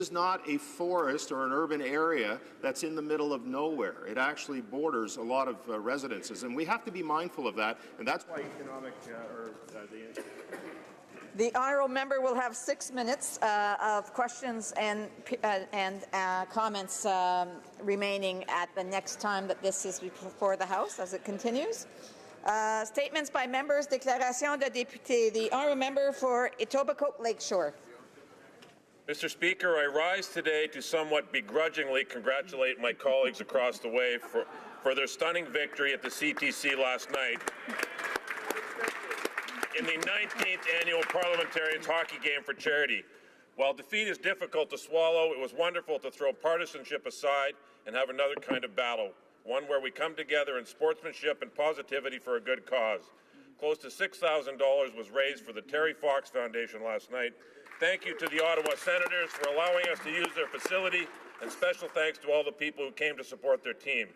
is not a forest or an urban area that's in the middle of nowhere. It actually borders a lot of residences, and we have to be mindful of that, and that's why economic The honourable member will have 6 minutes of questions and comments remaining at the next time that this is before the House as it continues. Statements by members, déclaration de députés. The honourable member for Etobicoke Lakeshore. Mr. Speaker, I rise today to somewhat begrudgingly congratulate my colleagues across the way for their stunning victory at the CTC last night in the 19th annual Parliamentarians Hockey Game for Charity. While defeat is difficult to swallow, it was wonderful to throw partisanship aside and have another kind of battle, one where we come together in sportsmanship and positivity for a good cause. Close to $6,000 was raised for the Terry Fox Foundation last night. Thank you to the Ottawa Senators for allowing us to use their facility, and special thanks to all the people who came to support their team.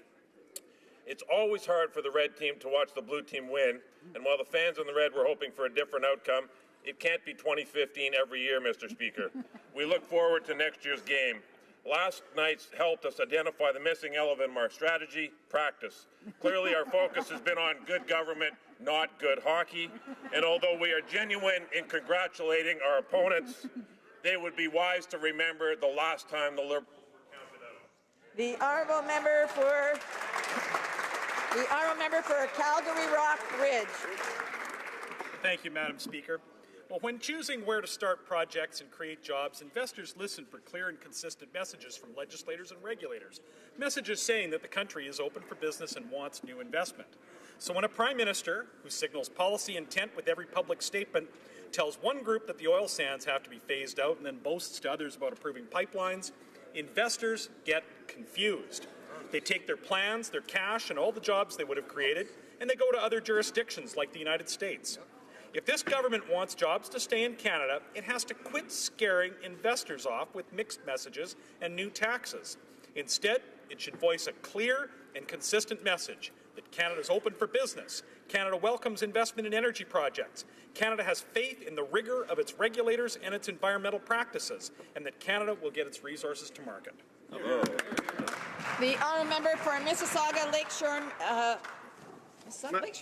It's always hard for the red team to watch the blue team win, and while the fans in the red were hoping for a different outcome, it can't be 2015 every year, Mr. Speaker. We look forward to next year's game. Last night's helped us identify the missing element of our strategy, practice. Clearly, our focus has been on good government, not good hockey. And although we are genuine in congratulating our opponents, they would be wise to remember the last time the Liberals counted out. The honourable member for Calgary Rock Ridge. Thank you, Madam Speaker. Well, when choosing where to start projects and create jobs, investors listen for clear and consistent messages from legislators and regulators, messages saying that the country is open for business and wants new investment. So when a Prime Minister, who signals policy intent with every public statement, tells one group that the oil sands have to be phased out and then boasts to others about approving pipelines, investors get confused. They take their plans, their cash, and all the jobs they would have created, and they go to other jurisdictions like the United States. If this government wants jobs to stay in Canada, it has to quit scaring investors off with mixed messages and new taxes. Instead, it should voice a clear and consistent message that Canada is open for business, Canada welcomes investment in energy projects, Canada has faith in the rigour of its regulators and its environmental practices, and that Canada will get its resources to market. The honourable member for Mississauga Lakeshore.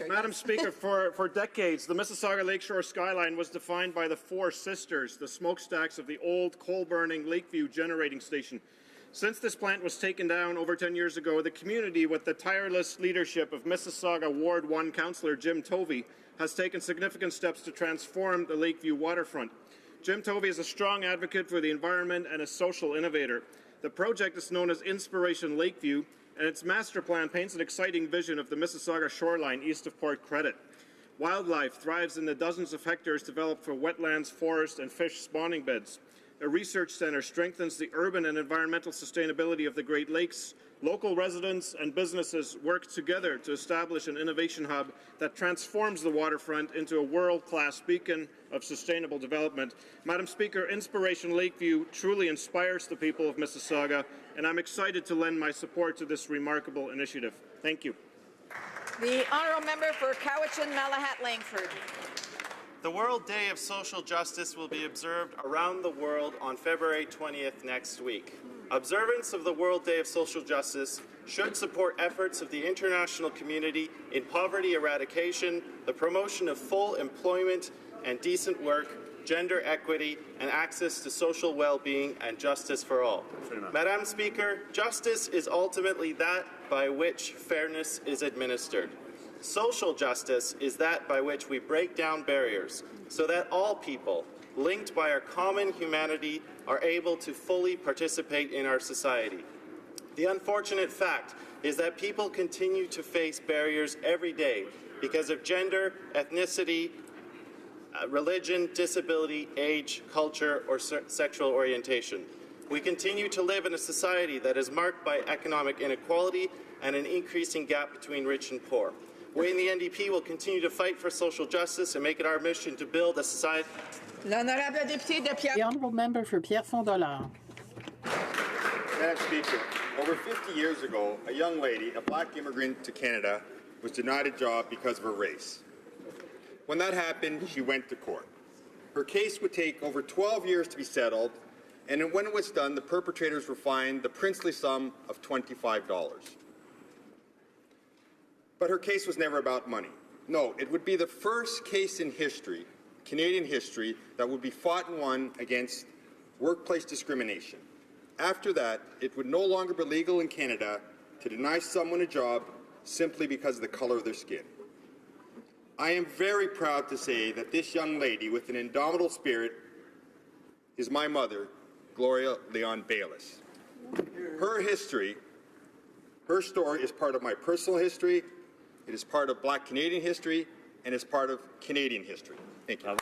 Madam Speaker, for decades, the Mississauga Lakeshore skyline was defined by the Four Sisters, the smokestacks of the old coal-burning Lakeview generating station. Since this plant was taken down over 10 years ago, the community, with the tireless leadership of Mississauga Ward 1 Councillor Jim Tovey, has taken significant steps to transform the Lakeview waterfront. Jim Tovey is a strong advocate for the environment and a social innovator. The project is known as Inspiration Lakeview, and its master plan paints an exciting vision of the Mississauga shoreline east of Port Credit. Wildlife thrives in the dozens of hectares developed for wetlands, forest, and fish spawning beds. A research centre strengthens the urban and environmental sustainability of the Great Lakes. Local residents and businesses work together to establish an innovation hub that transforms the waterfront into a world-class beacon of sustainable development. Madam Speaker, Inspiration Lakeview truly inspires the people of Mississauga, and I'm excited to lend my support to this remarkable initiative. Thank you. The honourable member for Cowichan-Malahat-Langford. The World Day of Social Justice will be observed around the world on February 20th next week. Observance of the World Day of Social Justice should support efforts of the international community in poverty eradication, the promotion of full employment and decent work, gender equity, and access to social well-being and justice for all. Madam Speaker, justice is ultimately that by which fairness is administered. Social justice is that by which we break down barriers so that all people, linked by our common humanity, are able to fully participate in our society. The unfortunate fact is that people continue to face barriers every day because of gender, ethnicity, religion, disability, age, culture, or sexual orientation. We continue to live in a society that is marked by economic inequality and an increasing gap between rich and poor. We in the NDP will continue to fight for social justice and make it our mission to build a society. The honourable member for Pierrefonds-Dollard. Madam Speaker, over 50 years ago, a young lady, a black immigrant to Canada, was denied a job because of her race. When that happened, she went to court. Her case would take over 12 years to be settled, and when it was done, the perpetrators were fined the princely sum of $25. But her case was never about money. No, it would be the first case in history, Canadian history, that would be fought and won against workplace discrimination. After that, it would no longer be legal in Canada to deny someone a job simply because of the color of their skin. I am very proud to say that this young lady with an indomitable spirit is my mother, Gloria Leon Bayliss. Her history, her story is part of my personal history, it is part of Black Canadian history, and it's part of Canadian history. Thank you.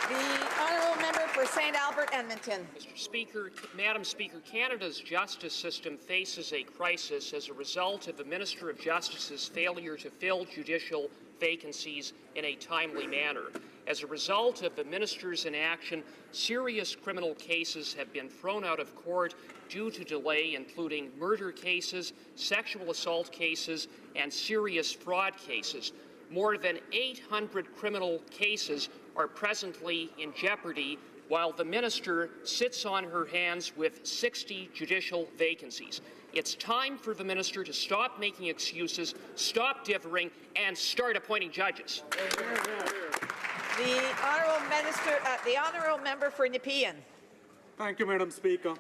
The honourable member for St. Albert, Edmonton. Mr. Speaker, Madam Speaker, Canada's justice system faces a crisis as a result of the Minister of Justice's failure to fill judicial vacancies in a timely manner. As a result of the minister's inaction, serious criminal cases have been thrown out of court due to delay, including murder cases, sexual assault cases, and serious fraud cases. More than 800 criminal cases are presently in jeopardy, while the minister sits on her hands with 60 judicial vacancies. It's time for the minister to stop making excuses, stop differing, and start appointing judges. The honourable member for Nepean. Thank you, Madam Speaker.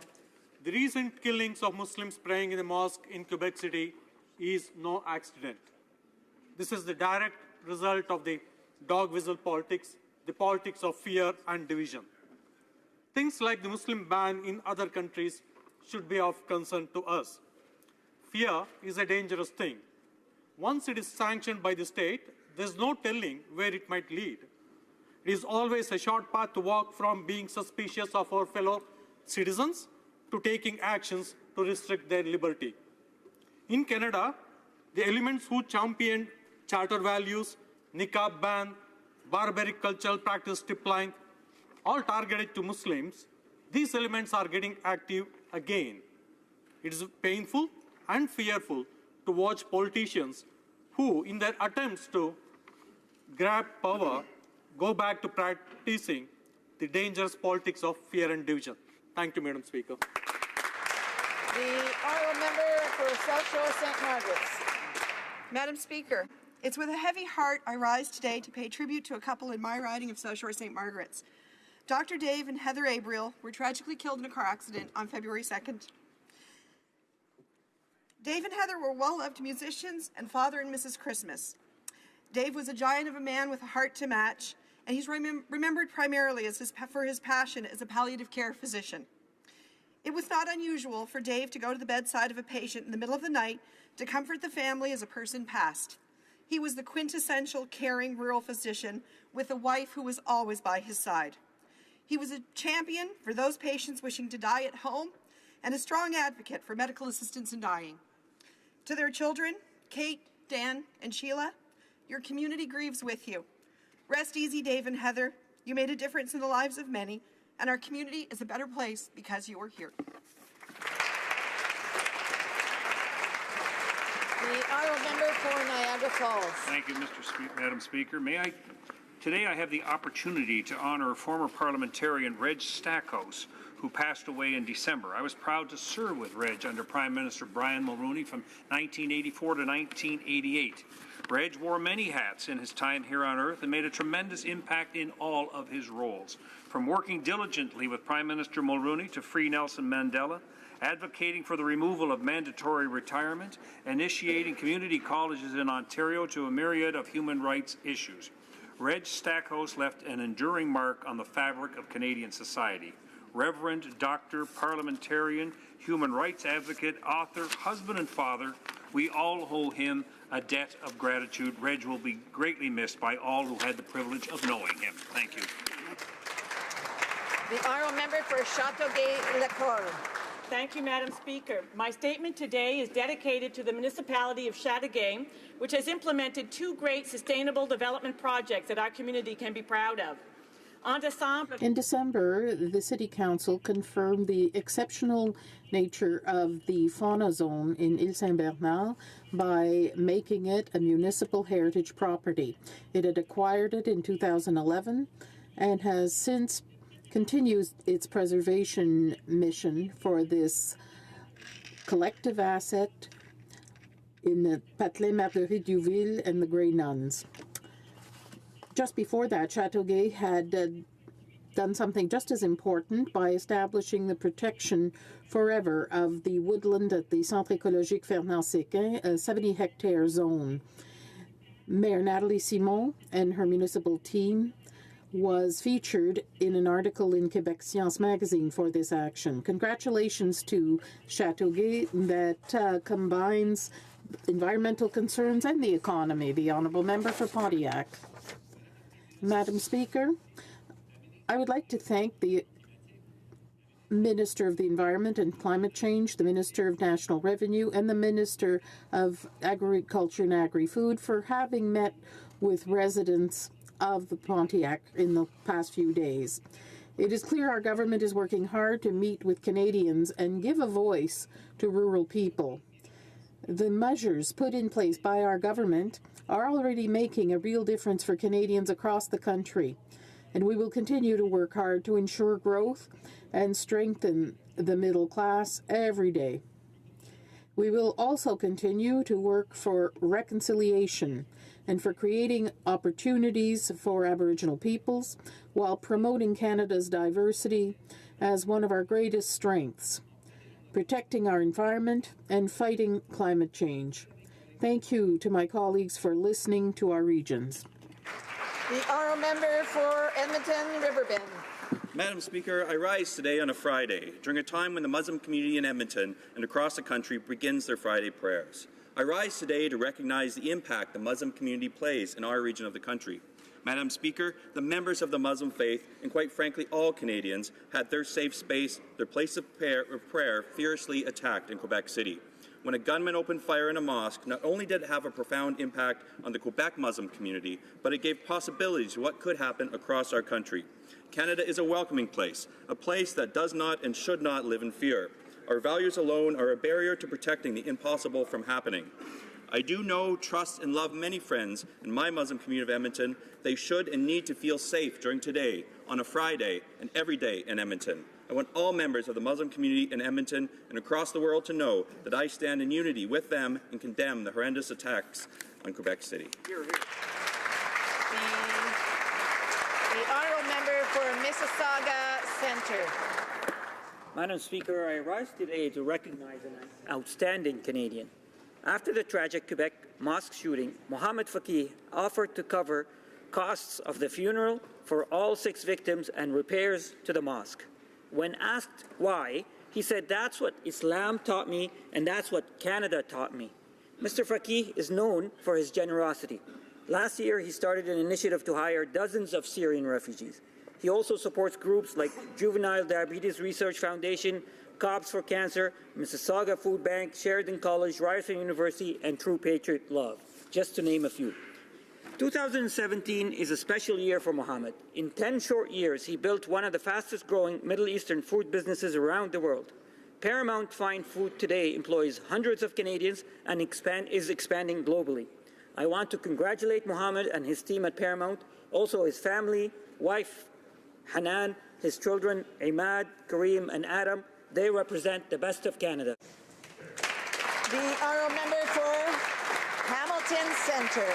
The recent killings of Muslims praying in the mosque in Quebec City is no accident. This is the direct result of the dog whistle politics, the politics of fear and division. Things like the Muslim ban in other countries should be of concern to us. Fear is a dangerous thing. Once it is sanctioned by the state, there's no telling where it might lead. It is always a short path to walk from being suspicious of our fellow citizens to taking actions to restrict their liberty. In Canada, the elements who championed charter values, niqab ban, barbaric cultural practice stripline, all targeted to Muslims, these elements are getting active again. It is painful and fearful to watch politicians who, in their attempts to grab power, go back to practicing the dangerous politics of fear and division. Thank you, Madam Speaker. The honourable member for South Shore St. Margaret's. Madam Speaker, it's with a heavy heart I rise today to pay tribute to a couple in my riding of South Shore St. Margaret's. Dr. Dave and Heather Abriel were tragically killed in a car accident on February 2nd. Dave and Heather were well-loved musicians and Father and Mrs. Christmas. Dave was a giant of a man with a heart to match, and he's remembered primarily for his passion as a palliative care physician. It was not unusual for Dave to go to the bedside of a patient in the middle of the night to comfort the family as a person passed. He was the quintessential caring rural physician with a wife who was always by his side. He was a champion for those patients wishing to die at home and a strong advocate for medical assistance in dying. To their children, Kate, Dan, and Sheila, your community grieves with you. Rest easy, Dave and Heather. You made a difference in the lives of many, and our community is a better place because you were here. The honourable member for Niagara Falls. Thank you, Madam Speaker. Today I have the opportunity to honour former parliamentarian Reg Stackhouse, who passed away in December. I was proud to serve with Reg under Prime Minister Brian Mulroney from 1984 to 1988. Reg wore many hats in his time here on earth and made a tremendous impact in all of his roles, from working diligently with Prime Minister Mulroney to free Nelson Mandela, advocating for the removal of mandatory retirement, initiating community colleges in Ontario to a myriad of human rights issues. Reg Stackhouse left an enduring mark on the fabric of Canadian society. Reverend, doctor, parliamentarian, human rights advocate, author, husband and father, we all owe him a debt of gratitude. Reg will be greatly missed by all who had the privilege of knowing him. Thank you. The honourable member for Châteauguay-Lacour. Thank you, Madam Speaker. My statement today is dedicated to the municipality of Châteauguay, which has implemented two great sustainable development projects that our community can be proud of. In December, the City Council confirmed the exceptional nature of the fauna zone in Ile Saint-Bernard by making it a municipal heritage property. It had acquired it in 2011 and has since continued its preservation mission for this collective asset in the Patelin Marguerite Duville and the Grey Nuns. Just before that, Châteauguay had done something just as important by establishing the protection forever of the woodland at the Centre Écologique Fernand-Séquin, a 70-hectare zone. Mayor Nathalie Simon and her municipal team was featured in an article in Quebec Science magazine for this action. Congratulations to Châteauguay that combines environmental concerns and the economy. The Honourable Member for Pontiac. Madam Speaker, I would like to thank the Minister of the Environment and Climate Change, the Minister of National Revenue, and the Minister of Agriculture and Agri-Food for having met with residents of the Pontiac in the past few days. It is clear our government is working hard to meet with Canadians and give a voice to rural people. The measures put in place by our government are already making a real difference for Canadians across the country, and we will continue to work hard to ensure growth and strengthen the middle class every day. We will also continue to work for reconciliation and for creating opportunities for Aboriginal peoples while promoting Canada's diversity as one of our greatest strengths, protecting our environment and fighting climate change. Thank you to my colleagues for listening to our regions. The Honourable Member for Edmonton Riverbend. Madam Speaker, I rise today on a Friday, during a time when the Muslim community in Edmonton and across the country begins their Friday prayers. I rise today to recognize the impact the Muslim community plays in our region of the country. Madam Speaker, the members of the Muslim faith, and quite frankly all Canadians, had their safe space, their place of prayer fiercely attacked in Quebec City. When a gunman opened fire in a mosque, not only did it have a profound impact on the Quebec Muslim community, but it gave possibilities to what could happen across our country. Canada is a welcoming place, a place that does not and should not live in fear. Our values alone are a barrier to protecting the impossible from happening. I do know, trust, and love many friends in my Muslim community of Edmonton. They should and need to feel safe during today, on a Friday, and every day in Edmonton. I want all members of the Muslim community in Edmonton and across the world to know that I stand in unity with them and condemn the horrendous attacks on Quebec City. The Honourable Member for Mississauga Centre. Madam Speaker, I rise today to recognize an outstanding Canadian. After the tragic Quebec mosque shooting, Mohamed Faqih offered to cover costs of the funeral for all 6 victims and repairs to the mosque. When asked why, he said, "That's what Islam taught me, and that's what Canada taught me." Mr. Faqih is known for his generosity. Last year, he started an initiative to hire dozens of Syrian refugees. He also supports groups like Juvenile Diabetes Research Foundation, Cops for Cancer, Mississauga Food Bank, Sheridan College, Ryerson University, and True Patriot Love, just to name a few. 2017 is a special year for Mohammed. In 10 short years, he built one of the fastest-growing Middle Eastern food businesses around the world. Paramount Fine Food today employs hundreds of Canadians and is expanding globally. I want to congratulate Mohammed and his team at Paramount, also his family, wife, Hanan, his children, Ahmad, Kareem, and Adam. They represent the best of Canada. The Honourable Member for Hamilton Centre.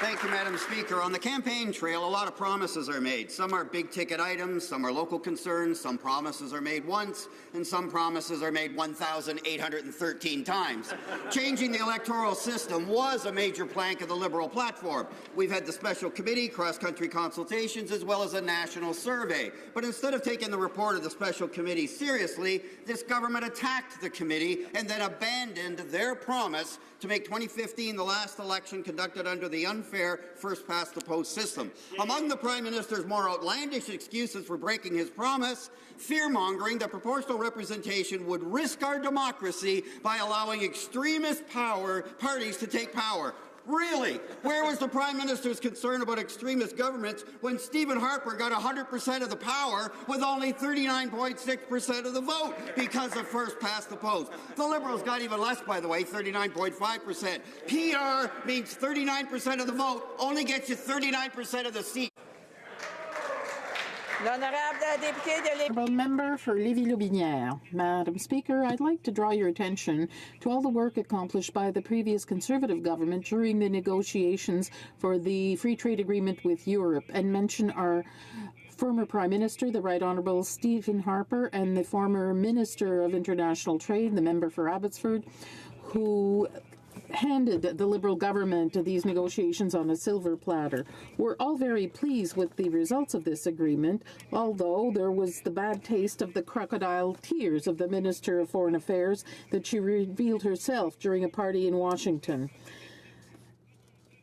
Thank you, Madam Speaker. On the campaign trail, a lot of promises are made. Some are big-ticket items, some are local concerns, some promises are made once, and some promises are made 1,813 times. Changing the electoral system was a major plank of the Liberal platform. We've had the special committee, cross-country consultations, as well as a national survey. But instead of taking the report of the special committee seriously, this government attacked the committee and then abandoned their promise to make 2015 the last election conducted under the unfair first-past-the-post system. Among the Prime Minister's more outlandish excuses for breaking his promise, fear-mongering that proportional representation would risk our democracy by allowing extremist parties to take power. Really? Where was the Prime Minister's concern about extremist governments when Stephen Harper got 100% of the power with only 39.6% of the vote because of first past the post? The Liberals got even less, by the way, 39.5%. PR means 39% of the vote only gets you 39% of the seat. Honourable Member for Lévis-Lobinière. Madam Speaker, I'd like to draw your attention to all the work accomplished by the previous Conservative government during the negotiations for the free trade agreement with Europe and mention our former Prime Minister, the Right Honourable Stephen Harper, and the former Minister of International Trade, the member for Abbotsford, who handed the Liberal government these negotiations on a silver platter. We're all very pleased with the results of this agreement, although there was the bad taste of the crocodile tears of the Minister of Foreign Affairs that she revealed herself during a party in Washington.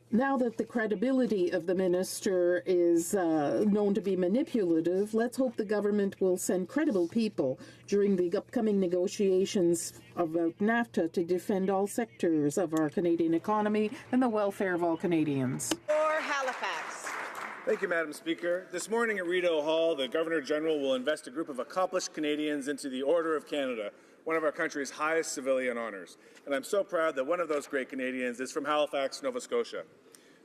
Now that the credibility of the minister is known to be manipulative, let's hope the government will send credible people during the upcoming negotiations about NAFTA to defend all sectors of our Canadian economy and the welfare of all Canadians. For Halifax. Thank you, Madam Speaker. This morning at Rideau Hall, the Governor-General will invest a group of accomplished Canadians into the Order of Canada, one of our country's highest civilian honours. And I'm so proud that one of those great Canadians is from Halifax, Nova Scotia.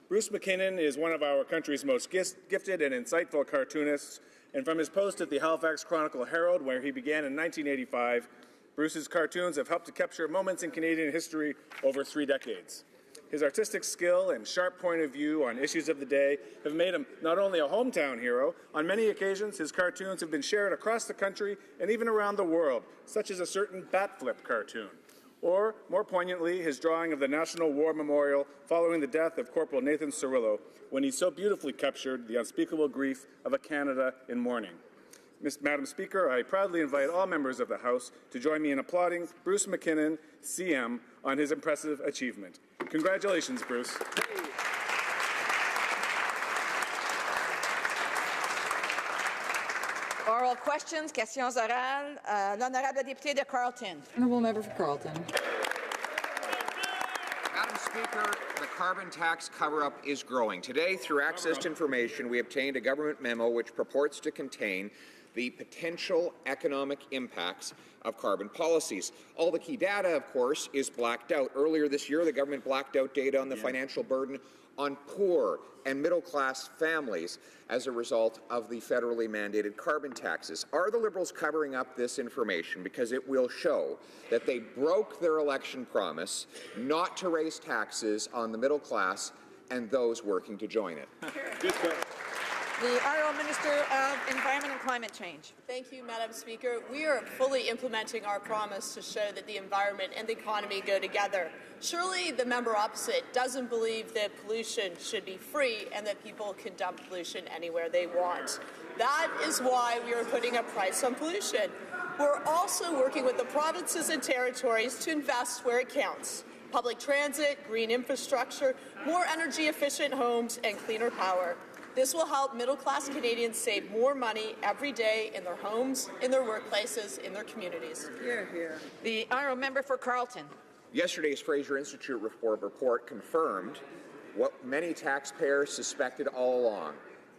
Bruce McKinnon is one of our country's most gifted and insightful cartoonists, and from his post at the Halifax Chronicle-Herald, where he began in 1985, Bruce's cartoons have helped to capture moments in Canadian history over 3 decades. His artistic skill and sharp point of view on issues of the day have made him not only a hometown hero, on many occasions his cartoons have been shared across the country and even around the world, such as a certain bat flip cartoon. Or, more poignantly, his drawing of the National War Memorial following the death of Corporal Nathan Cirillo, when he so beautifully captured the unspeakable grief of a Canada in mourning. Madam Speaker, I proudly invite all members of the House to join me in applauding Bruce McKinnon, CM, on his impressive achievement. Congratulations, Bruce. Oral questions, questions orales. L'honorable député de Carleton. Honourable member for Carleton. Madam Speaker, the carbon tax cover-up is growing. Today, through access to information, we obtained a government memo which purports to contain the potential economic impacts of carbon policies. All the key data, of course, is blacked out. Earlier this year, the government blacked out data on the financial burden on poor and middle-class families as a result of the federally mandated carbon taxes. Are the Liberals covering up this information because it will show that they broke their election promise not to raise taxes on the middle class and those working to join it? The Honourable Minister of Environment and Climate Change. Thank you, Madam Speaker. We are fully implementing our promise to show that the environment and the economy go together. Surely the member opposite doesn't believe that pollution should be free and that people can dump pollution anywhere they want. That is why we are putting a price on pollution. We're also working with the provinces and territories to invest where it counts. Public transit, green infrastructure, more energy-efficient homes, and cleaner power. This will help middle-class Canadians save more money every day in their homes, in their workplaces, in their communities. Hear, hear. The Honourable Member for Carleton. Yesterday's Fraser Institute report confirmed what many taxpayers suspected all along.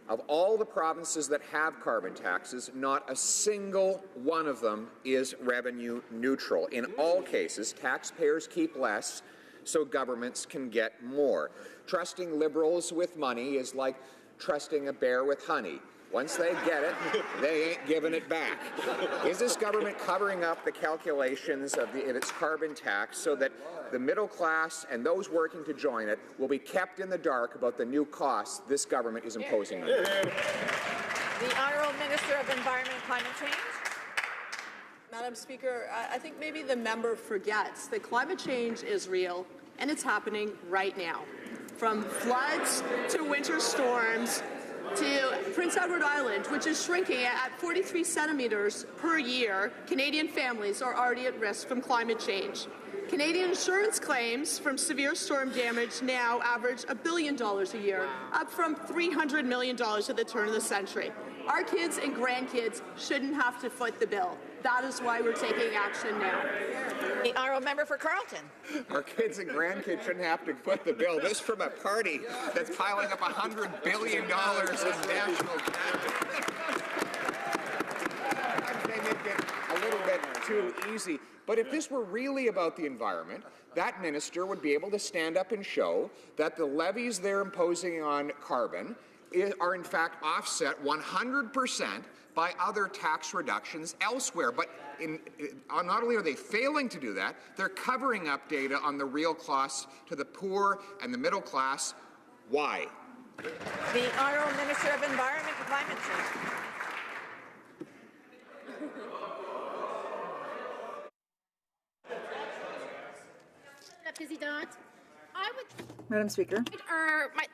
Of all the provinces that have carbon taxes, not a single one of them is revenue neutral. In all cases, taxpayers keep less so governments can get more. Trusting Liberals with money is like trusting a bear with honey. Once they get it, they ain't giving it back. Is this government covering up the calculations of its carbon tax so that the middle class and those working to join it will be kept in the dark about the new costs this government is imposing on them? The Honourable Minister of Environment and Climate Change. Madam Speaker, I think maybe the member forgets that climate change is real and it's happening right now. From floods to winter storms to Prince Edward Island, which is shrinking at 43 centimeters per year, Canadian families are already at risk from climate change. Canadian insurance claims from severe storm damage now average $1 billion a year, up from $300 million at the turn of the century. Our kids and grandkids shouldn't have to foot the bill. That is why we're taking action now. The honourable member for Carleton. Our kids and grandkids shouldn't have to foot the bill. This from a party that's piling up $100 billion in national debt. They make it a little bit too easy. But if this were really about the environment, that minister would be able to stand up and show that the levies they're imposing on carbon are in fact offset 100% by other tax reductions elsewhere. But not only are they failing to do that, they're covering up data on the real costs to the poor and the middle class. Why? The Honourable Minister of Environment and Climate Change. Madam Speaker.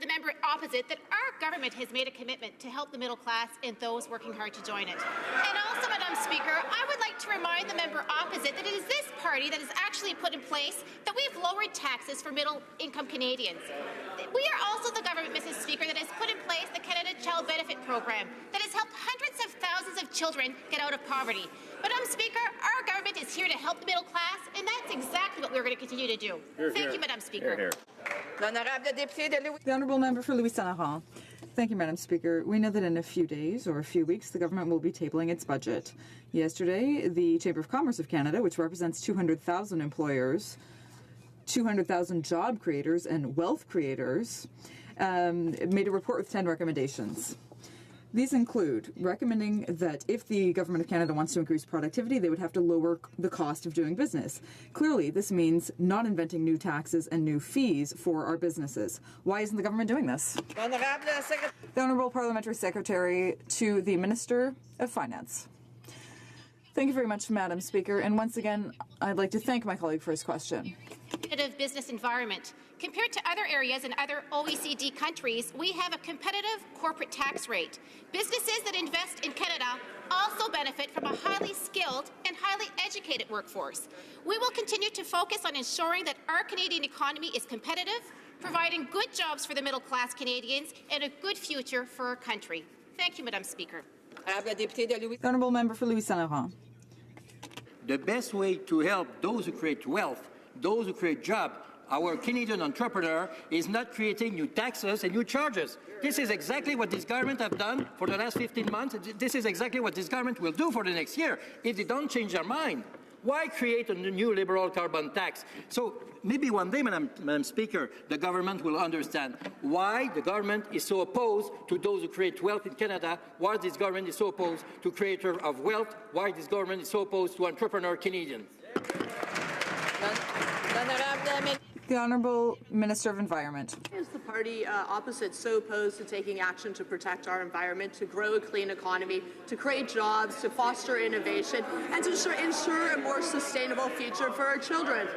The member opposite that our government has made a commitment to help the middle class and those working hard to join it. And also, Madam Speaker, I would like to remind the member opposite that it is this party that has actually put in place that we've lowered taxes for middle-income Canadians. We are also the government, Mrs. Speaker, that has put in place the Canada Child Benefit Program that has helped hundreds of thousands of children get out of poverty. Madam Speaker, our government is here to help the middle class, and that's exactly what we're going to continue to do. Thank you, Madam Speaker. The Honourable Member for Louis-Saint-Laurent. Thank you, Madam Speaker. We know that in a few days or a few weeks, the government will be tabling its budget. Yesterday, the Chamber of Commerce of Canada, which represents 200,000 employers, 200,000 job creators and wealth creators, made a report with 10 recommendations. These include recommending that if the Government of Canada wants to increase productivity, they would have to lower the cost of doing business. Clearly, this means not inventing new taxes and new fees for our businesses. Why isn't the government doing this? The Honourable Parliamentary Secretary to the Minister of Finance. Thank you very much, Madam Speaker. And once again, I'd like to thank my colleague for his question. Competitive business environment. Compared to other areas in other OECD countries, we have a competitive corporate tax rate. Businesses that invest in Canada also benefit from a highly skilled and highly educated workforce. We will continue to focus on ensuring that our Canadian economy is competitive, providing good jobs for the middle-class Canadians and a good future for our country. Thank you, Madam Speaker. The Honourable Member for Louis-Saint-Laurent. The best way to help those who create wealth, those who create jobs, our Canadian entrepreneur, is not creating new taxes and new charges. This is exactly what this government have done for the last 15 months. This is exactly what this government will do for the next year if they don't change their mind. Why create a new liberal carbon tax? So maybe one day, Madam Speaker, the government will understand why the government is so opposed to those who create wealth in Canada, why this government is so opposed to creators of wealth, why this government is so opposed to entrepreneur Canadians. The Honourable Minister of Environment. Is the party opposite so opposed to taking action to protect our environment, to grow a clean economy, to create jobs, to foster innovation, and to ensure a more sustainable future for our children?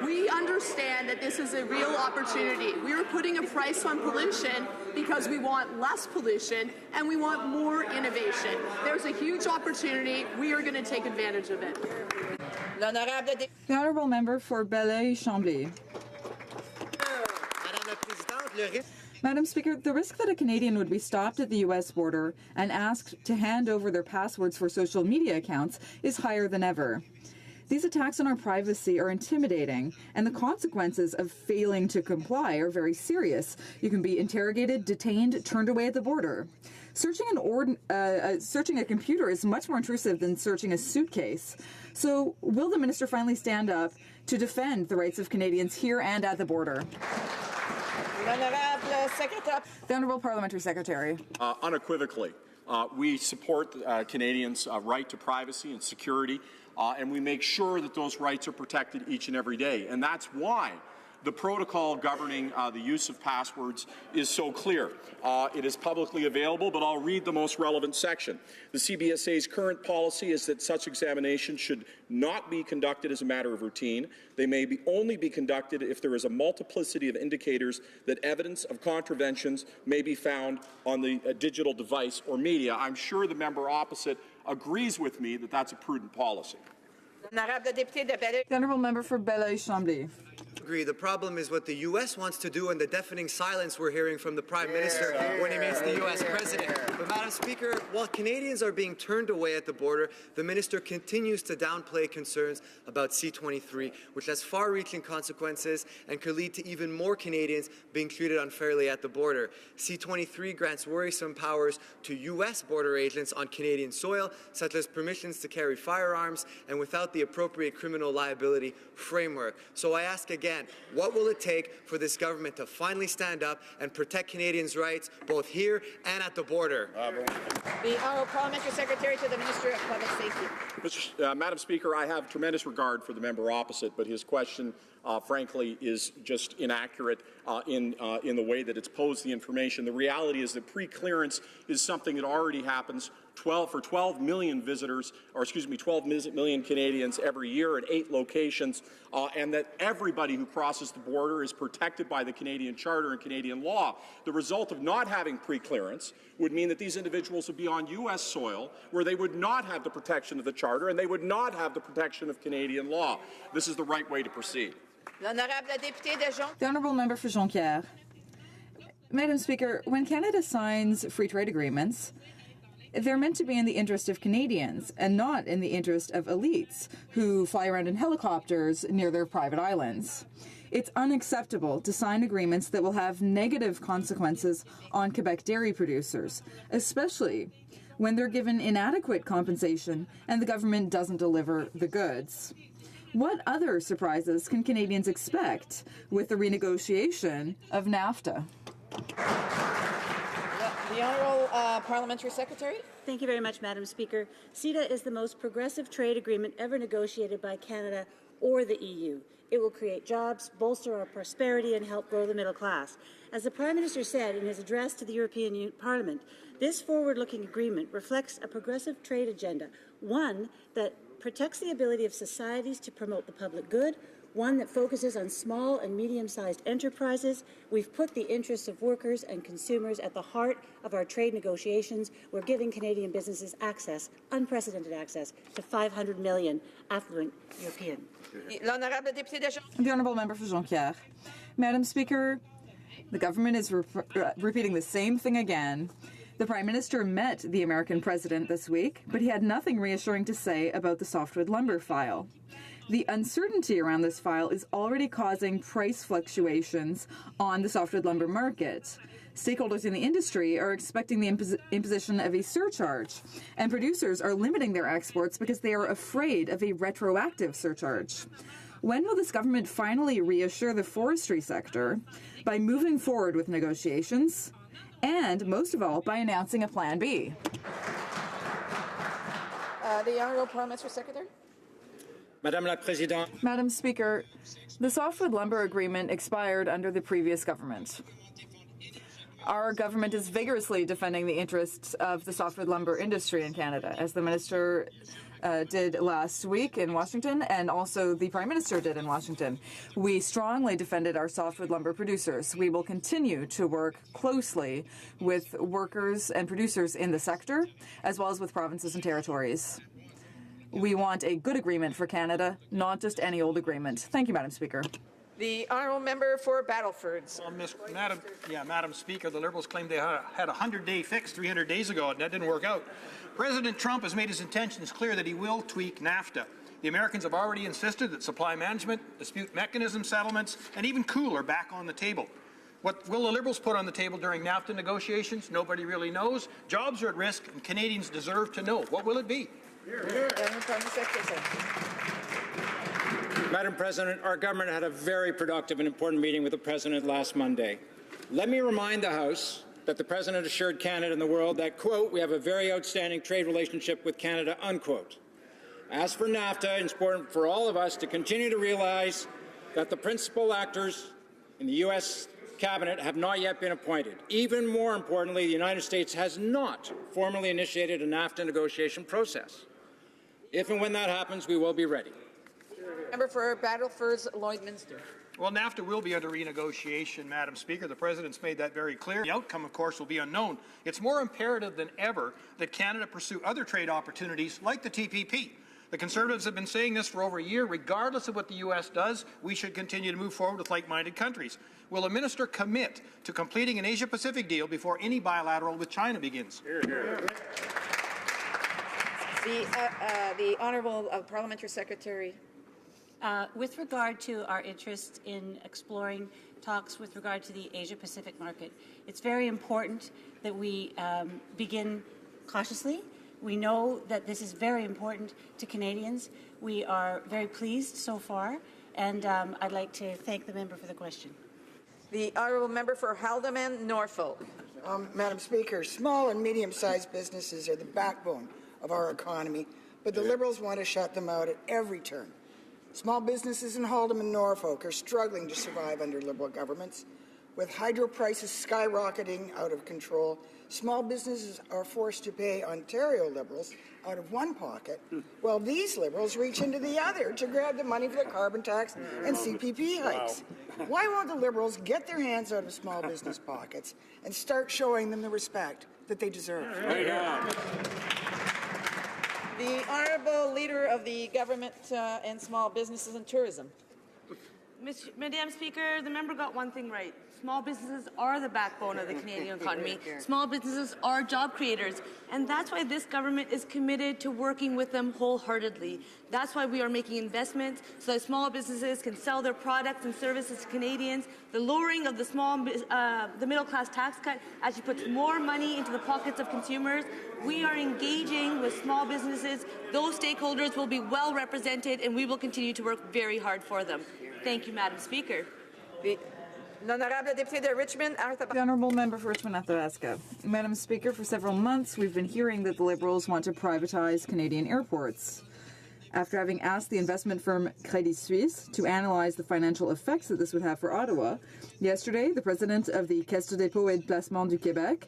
We understand that this is a real opportunity. We are putting a price on pollution because we want less pollution and we want more innovation. There's a huge opportunity. We are going to take advantage of it. The Honourable Member for Belleuil-Chambly. Madam Speaker, the risk that a Canadian would be stopped at the U.S. border and asked to hand over their passwords for social media accounts is higher than ever. These attacks on our privacy are intimidating, and the consequences of failing to comply are very serious. You can be interrogated, detained, turned away at the border. Searching a computer is much more intrusive than searching a suitcase. So will the minister finally stand up to defend the rights of Canadians here and at the border? The Honourable Parliamentary Secretary. Unequivocally, we support Canadians' right to privacy and security, and we make sure that those rights are protected each and every day. And that's why the protocol governing the use of passwords is so clear. It is publicly available, but I'll read the most relevant section. The CBSA's current policy is that such examinations should not be conducted as a matter of routine. They may only be conducted if there is a multiplicity of indicators that evidence of contraventions may be found on the digital device or media. I'm sure the member opposite agrees with me that that's a prudent policy. The Honourable Member for Belleuil-Chambly. Agree. The problem is what the U.S. wants to do and the deafening silence we're hearing from the Prime Minister when he meets the U.S. President. But Madam Madam Speaker, while Canadians are being turned away at the border, the minister continues to downplay concerns about C-23, which has far-reaching consequences and could lead to even more Canadians being treated unfairly at the border. C-23 grants worrisome powers to U.S. border agents on Canadian soil, such as permissions to carry firearms, and without the appropriate criminal liability framework. So I ask again, what will it take for this government to finally stand up and protect Canadians' rights, both here and at the border? The Honourable Parliamentary Secretary to the Minister of Public Safety. Madam Speaker, I have tremendous regard for the member opposite, but his question, frankly, is just inaccurate in the way that it's posed the information. The reality is that pre-clearance is something that already happens for 12 million visitors, or excuse me, 12 million Canadians every year at 8 locations, and that everybody who crosses the border is protected by the Canadian Charter and Canadian law. The result of not having pre-clearance would mean that these individuals would be on U.S. soil where they would not have the protection of the Charter and they would not have the protection of Canadian law. This is the right way to proceed. The Honourable Member for Jonquière. Madam Speaker, when Canada signs free trade agreements, they're meant to be in the interest of Canadians and not in the interest of elites who fly around in helicopters near their private islands. It's unacceptable to sign agreements that will have negative consequences on Quebec dairy producers, especially when they're given inadequate compensation and the government doesn't deliver the goods. What other surprises can Canadians expect with the renegotiation of NAFTA? The Honourable Parliamentary Secretary. Thank you very much, Madam Speaker. CETA is the most progressive trade agreement ever negotiated by Canada or the EU. It will create jobs, bolster our prosperity, and help grow the middle class. As the Prime Minister said in his address to the European Parliament, this forward-looking agreement reflects a progressive trade agenda, one that protects the ability of societies to promote the public good, one that focuses on small and medium-sized enterprises. We've put the interests of workers and consumers at the heart of our trade negotiations. We're giving Canadian businesses access, unprecedented access, to 500 million affluent Europeans. The Honourable Member for Jonquière. Madam Speaker, the government is repeating the same thing again. The Prime Minister met the American president this week, but he had nothing reassuring to say about the softwood lumber file. The uncertainty around this file is already causing price fluctuations on the softwood lumber market. Stakeholders in the industry are expecting the imposition of a surcharge, and producers are limiting their exports because they are afraid of a retroactive surcharge. When will this government finally reassure the forestry sector by moving forward with negotiations, and most of all, by announcing a Plan B? The Honourable Parliamentary Secretary. Madam Speaker, the softwood lumber agreement expired under the previous government. Our government is vigorously defending the interests of the softwood lumber industry in Canada, as the Minister did last week in Washington, and also the Prime Minister did in Washington. We strongly defended our softwood lumber producers. We will continue to work closely with workers and producers in the sector, as well as with provinces and territories. We want a good agreement for Canada, not just any old agreement. Thank you, Madam Speaker. The Honourable Member for Battlefords. Madam Speaker, the Liberals claimed they had a 100-day fix 300 days ago, and that didn't work out. President Trump has made his intentions clear that he will tweak NAFTA. The Americans have already insisted that supply management, dispute mechanism settlements, and even COOL are back on the table. What will the Liberals put on the table during NAFTA negotiations? Nobody really knows. Jobs are at risk, and Canadians deserve to know. What will it be? Madam President, our government had a very productive and important meeting with the President last Monday. Let me remind the House that the President assured Canada and the world that, quote, we have a very outstanding trade relationship with Canada, unquote. As for NAFTA, it's important for all of us to continue to realize that the principal actors in the U.S. Cabinet have not yet been appointed. Even more importantly, the United States has not formally initiated a NAFTA negotiation process. If and when that happens, we will be ready. Member for Battlefords, Lloydminster. Well, NAFTA will be under renegotiation, Madam Speaker. The President's made that very clear. The outcome, of course, will be unknown. It's more imperative than ever that Canada pursue other trade opportunities like the TPP. The Conservatives have been saying this for over a year. Regardless of what the U.S. does, we should continue to move forward with like-minded countries. Will the minister commit to completing an Asia-Pacific deal before any bilateral with China begins? The Honourable Parliamentary Secretary. With regard to our interest in exploring talks with regard to the Asia-Pacific market, it's very important that we begin cautiously. We know that this is very important to Canadians. We are very pleased so far, and I'd like to thank the member for the question. The Honourable Member for Haldimand, Norfolk. Madam Speaker, small and medium-sized businesses are the backbone of our economy, but the Liberals want to shut them out at every turn. Small businesses in Haldimand, Norfolk are struggling to survive under Liberal governments. With hydro prices skyrocketing out of control, small businesses are forced to pay Ontario Liberals out of one pocket, while these Liberals reach into the other to grab the money for the carbon tax and CPP hikes. Why won't the Liberals get their hands out of small business pockets and start showing them the respect that they deserve? The Honourable Leader of the Government and Small Businesses and Tourism. Madam Speaker, the member got one thing right. Small businesses are the backbone of the Canadian economy. Small businesses are job creators, and that's why this government is committed to working with them wholeheartedly. That's why we are making investments so that small businesses can sell their products and services to Canadians. The lowering of the middle-class tax cut actually puts more money into the pockets of consumers. We are engaging with small businesses. Those stakeholders will be well represented, and we will continue to work very hard for them. Thank you, Madam Speaker. The Honourable Member for Richmond Athabasca. Madam Speaker, for several months we've been hearing that the Liberals want to privatize Canadian airports. After having asked the investment firm Credit Suisse to analyze the financial effects that this would have for Ottawa, yesterday the president of the Caisse de dépôt et de placement du Québec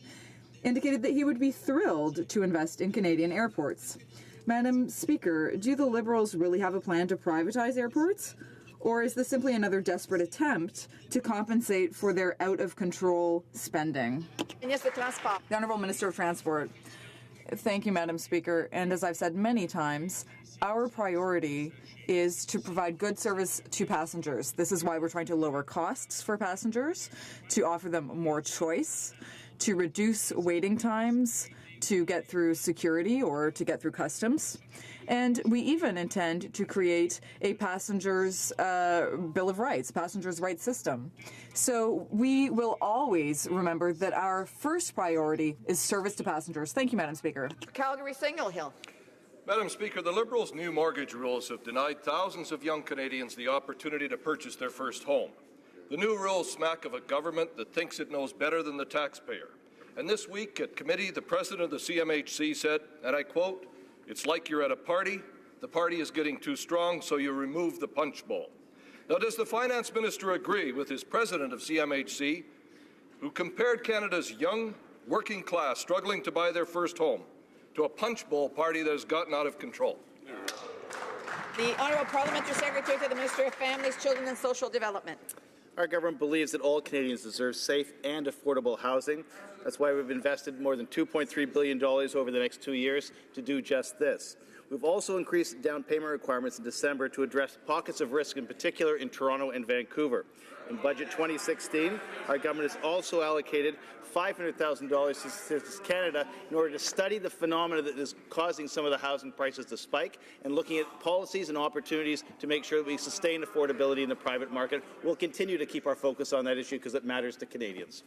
indicated that he would be thrilled to invest in Canadian airports. Madam Speaker, do the Liberals really have a plan to privatize airports? Or is this simply another desperate attempt to compensate for their out-of-control spending? The Honourable Minister of Transport. Thank you, Madam Speaker. And as I've said many times, our priority is to provide good service to passengers. This is why we're trying to lower costs for passengers, to offer them more choice, to reduce waiting times, to get through security or to get through customs. And we even intend to create a passenger's Bill of Rights, passenger's rights system. So we will always remember that our first priority is service to passengers. Thank you, Madam Speaker. Calgary Single Hill. Madam Speaker, the Liberals' new mortgage rules have denied thousands of young Canadians the opportunity to purchase their first home. The new rules smack of a government that thinks it knows better than the taxpayer. And this week at committee, the president of the CMHC said, and I quote, "It's like you're at a party. The party is getting too strong, so you remove the punch bowl." Now, does the finance minister agree with his president of CMHC, who compared Canada's young working class struggling to buy their first home to a punch bowl party that has gotten out of control? The Honourable Parliamentary Secretary to the Minister of Families, Children and Social Development. Our government believes that all Canadians deserve safe and affordable housing. That's why we've invested more than $2.3 billion over the next 2 years to do just this. We've also increased down payment requirements in December to address pockets of risk, in particular in Toronto and Vancouver. In Budget 2016, our government has also allocated $500,000 to Statistics Canada in order to study the phenomena that is causing some of the housing prices to spike and looking at policies and opportunities to make sure that we sustain affordability in the private market. We'll continue to keep our focus on that issue because it matters to Canadians.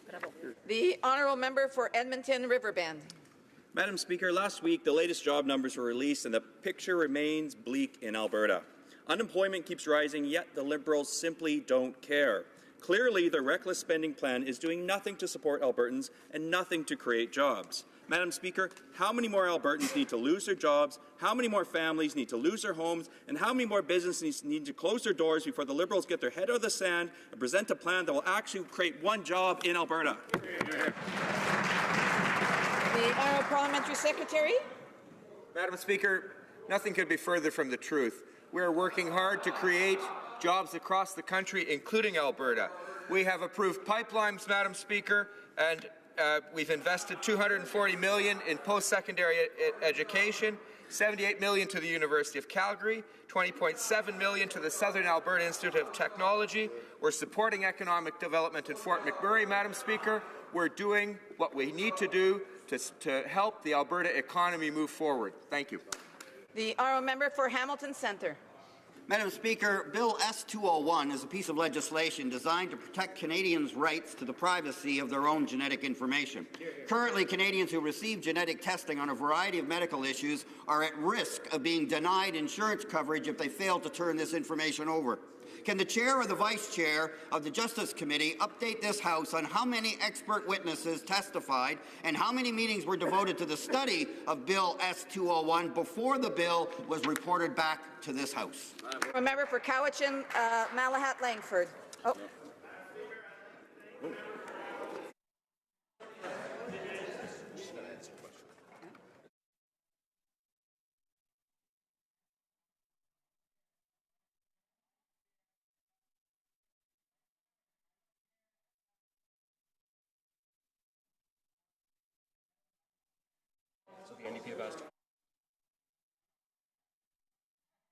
The Honourable Member for Edmonton Riverbend. Madam Speaker, last week the latest job numbers were released and the picture remains bleak in Alberta. Unemployment keeps rising, yet the Liberals simply don't care. Clearly, their reckless spending plan is doing nothing to support Albertans and nothing to create jobs. Madam Speaker, how many more Albertans need to lose their jobs, how many more families need to lose their homes, and how many more businesses need to close their doors before the Liberals get their head out of the sand and present a plan that will actually create one job in Alberta? The Honourable Parliamentary Secretary. Madam Speaker, nothing could be further from the truth. We are working hard to create jobs across the country, including Alberta. We have approved pipelines, Madam Speaker, and we've invested $240 million in post-secondary education, $78 million to the University of Calgary, $20.7 million to the Southern Alberta Institute of Technology, We're supporting economic development in Fort McMurray, Madam Speaker. We're doing what we need to do to help the Alberta economy move forward. Thank you. The honourable member for Hamilton Centre. Madam Speaker, Bill S-201 is a piece of legislation designed to protect Canadians' rights to the privacy of their own genetic information. Currently, Canadians who receive genetic testing on a variety of medical issues are at risk of being denied insurance coverage if they fail to turn this information over. Can the Chair or the Vice Chair of the Justice Committee update this House on how many expert witnesses testified and how many meetings were devoted to the study of Bill S-201 before the bill was reported back to this House? Member for Cowichan, Malahat Langford. Oh.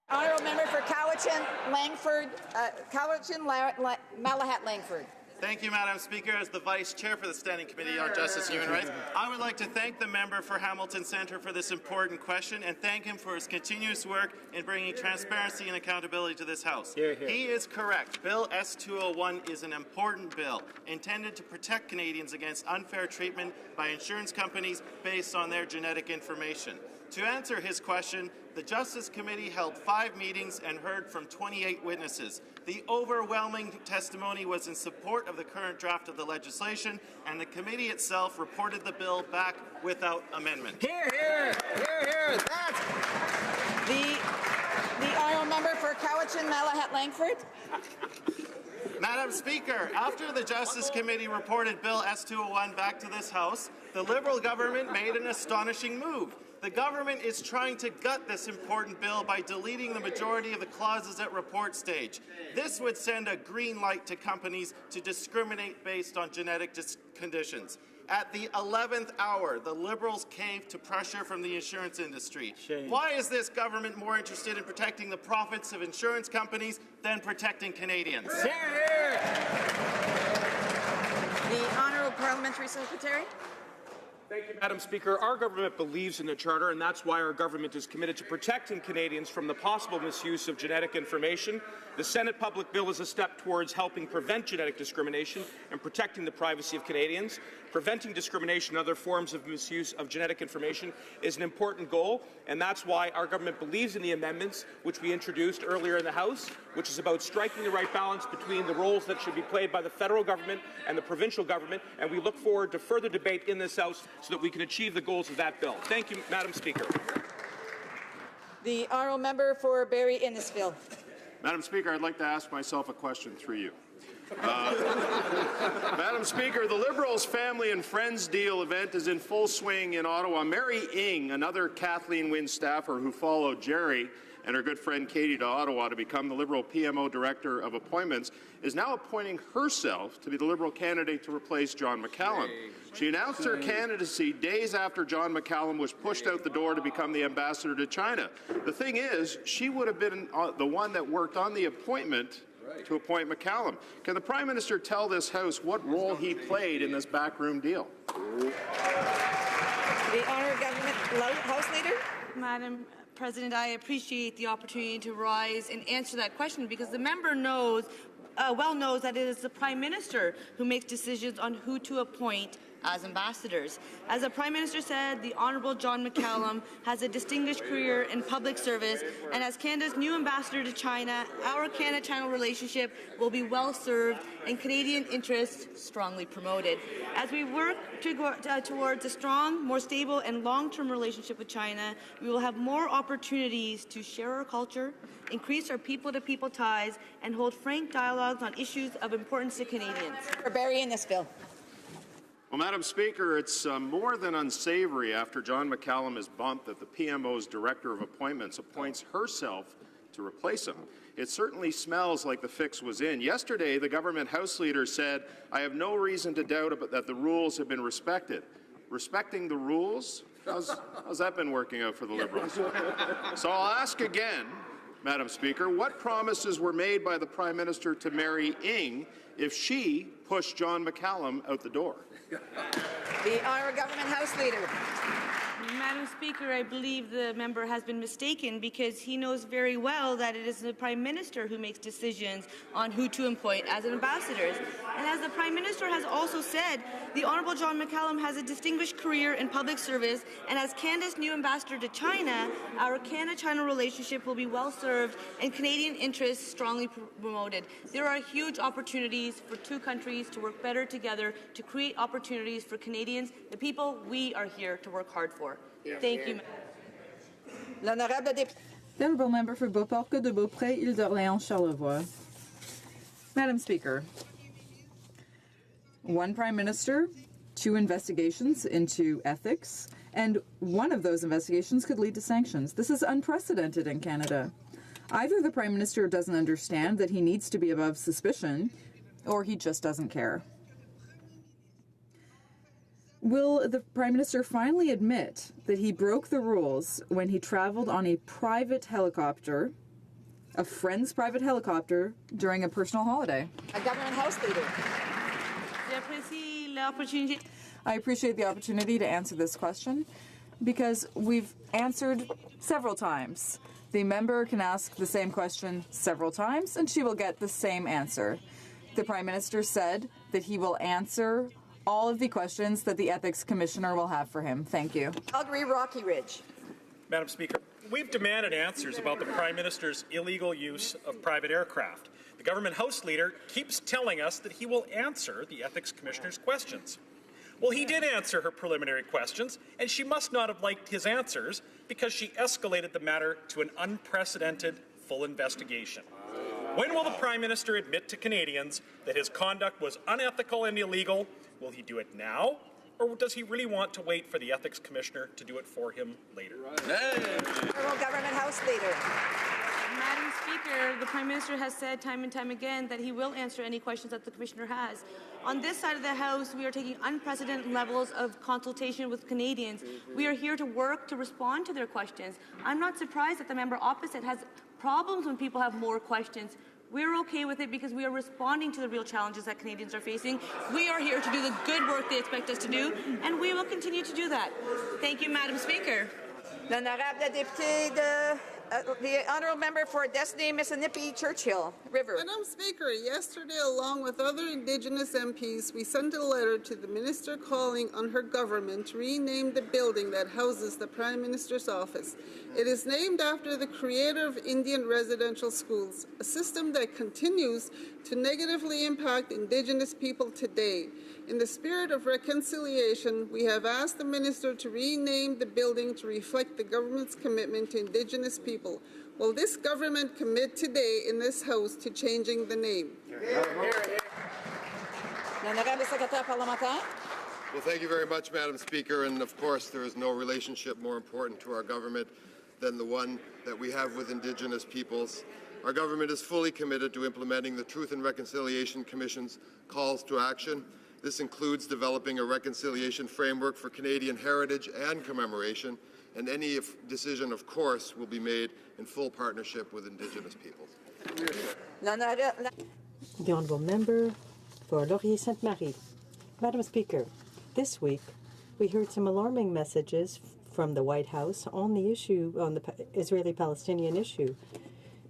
Honourable member for Cowichan, Langford, Malahat Langford. Thank you, Madam Speaker. As the Vice Chair for the Standing Committee on Justice and Human Rights, I would like to thank the member for Hamilton Centre for this important question and thank him for his continuous work in bringing transparency and accountability to this House. Hear, hear. He is correct. Bill S-201 is an important bill intended to protect Canadians against unfair treatment by insurance companies based on their genetic information. To answer his question, the Justice Committee held 5 meetings and heard from 28 witnesses. The overwhelming testimony was in support of the current draft of the legislation, and the committee itself reported the bill back without amendment. Hear, hear! Hear, hear! That! The honourable member for Cowichan, Malahat Langford. Madam Speaker, after the Justice Committee reported Bill S-201 back to this House, the Liberal government made an astonishing move. The government is trying to gut this important bill by deleting the majority of the clauses at report stage. This would send a green light to companies to discriminate based on genetic conditions. At the 11th hour, the Liberals caved to pressure from the insurance industry. Shame. Why is this government more interested in protecting the profits of insurance companies than protecting Canadians? Hear, hear! The Honourable Parliamentary Secretary. Thank you, Madam Speaker. Our government believes in the Charter, and that's why our government is committed to protecting Canadians from the possible misuse of genetic information. The Senate Public Bill is a step towards helping prevent genetic discrimination and protecting the privacy of Canadians. Preventing discrimination and other forms of misuse of genetic information is an important goal, and that's why our government believes in the amendments which we introduced earlier in the House, which is about striking the right balance between the roles that should be played by the federal government and the provincial government, and we look forward to further debate in this House so that we can achieve the goals of that bill. Thank you, Madam Speaker. The honourable member for Barrie Innisfil. Madam Speaker, I'd like to ask myself a question through you. Madam Speaker, the Liberals Family and Friends Deal event is in full swing in Ottawa. Mary Ng, another Kathleen Wynne staffer who followed Jerry and her good friend Katie to Ottawa to become the Liberal PMO Director of Appointments, is now appointing herself to be the Liberal candidate to replace John McCallum. She announced her candidacy days after John McCallum was pushed out the door to become the ambassador to China. The thing is, she would have been the one that worked on the appointment to appoint McCallum. Can the Prime Minister tell this House what role he played in this backroom deal? The Honourable Government House Leader. Madam President, I appreciate the opportunity to rise and answer that question because the member knows that it is the Prime Minister who makes decisions on who to appoint as ambassadors. As the Prime Minister said, the Honourable John McCallum has a distinguished career in public service, and as Canada's new ambassador to China, our Canada-China relationship will be well served and Canadian interests strongly promoted. As we work towards a strong, more stable and long-term relationship with China, we will have more opportunities to share our culture, increase our people-to-people ties, and hold frank dialogues on issues of importance to Canadians. For Barrie Innisfil. Well, Madam Speaker, it's more than unsavory after John McCallum is bumped that the PMO's Director of Appointments appoints herself to replace him. It certainly smells like the fix was in. Yesterday, the government House Leader said, "I have no reason to doubt that the rules have been respected." Respecting the rules? How's that been working out for the Liberals? So I'll ask again, Madam Speaker, what promises were made by the Prime Minister to Mary Ng if she pushed John McCallum out the door? The Honourable Government House Leader. Madam Speaker, I believe the member has been mistaken because he knows very well that it is the Prime Minister who makes decisions on who to appoint as ambassadors. And as the Prime Minister has also said, the Honourable John McCallum has a distinguished career in public service, and as Canada's new ambassador to China, our Canada-China relationship will be well served and Canadian interests strongly promoted. There are huge opportunities for two countries to work better together to create opportunities for Canadians, the people we are here to work hard for. Thank you. L'honorable The honourable member for Beauport de Beaupré, Ile d'Orléans, Charlevoix. Madam Speaker, one Prime Minister, two investigations into ethics, and one of those investigations could lead to sanctions. This is unprecedented in Canada. Either the Prime Minister doesn't understand that he needs to be above suspicion, or he just doesn't care. Will the Prime Minister finally admit that he broke the rules when he traveled on a private helicopter, a friend's private helicopter, during a personal holiday? A Government House Leader. I appreciate the opportunity to answer this question because we've answered several times. The member can ask the same question several times and she will get the same answer. The Prime Minister said that he will answer all of the questions that the Ethics Commissioner will have for him. Thank you. Calgary Rocky Ridge. Madam Speaker, we've demanded answers about the Prime Minister's illegal use of private aircraft. The Government House Leader keeps telling us that he will answer the Ethics Commissioner's questions. Well, he did answer her preliminary questions, and she must not have liked his answers because she escalated the matter to an unprecedented full investigation. When will the Prime Minister admit to Canadians that his conduct was unethical and illegal? Will he do it now, or does he really want to wait for the Ethics Commissioner to do it for him later? Honourable Government House Leader. Madam Speaker, the Prime Minister has said time and time again that he will answer any questions that the Commissioner has. On this side of the House, we are taking unprecedented levels of consultation with Canadians. We are here to work to respond to their questions. I'm not surprised that the member opposite has problems when people have more questions. We're okay with it because we are responding to the real challenges that Canadians are facing. We are here to do the good work they expect us to do, and we will continue to do that. Thank you, Madam Speaker. L'honorable député de the honourable member for Destiny, Mississippi, Churchill River. Madam Speaker, yesterday, along with other Indigenous MPs, we sent a letter to the Minister calling on her government to rename the building that houses the Prime Minister's office. It is named after the creator of Indian residential schools, a system that continues to negatively impact Indigenous people today. In the spirit of reconciliation, we have asked the Minister to rename the building to reflect the government's commitment to Indigenous people. Will this government commit today in this House to changing the name? L'honorable Secrétaire parlementaire. Well, thank you very much, Madam Speaker. And of course, there is no relationship more important to our government than the one that we have with Indigenous peoples. Our government is fully committed to implementing the Truth and Reconciliation Commission's calls to action. This includes developing a reconciliation framework for Canadian heritage and commemoration, and any decision, of course, will be made in full partnership with Indigenous peoples. The honourable member for Laurier-Sainte-Marie. Madam Speaker, this week we heard some alarming messages from the White House on the issue, on the Israeli-Palestinian issue.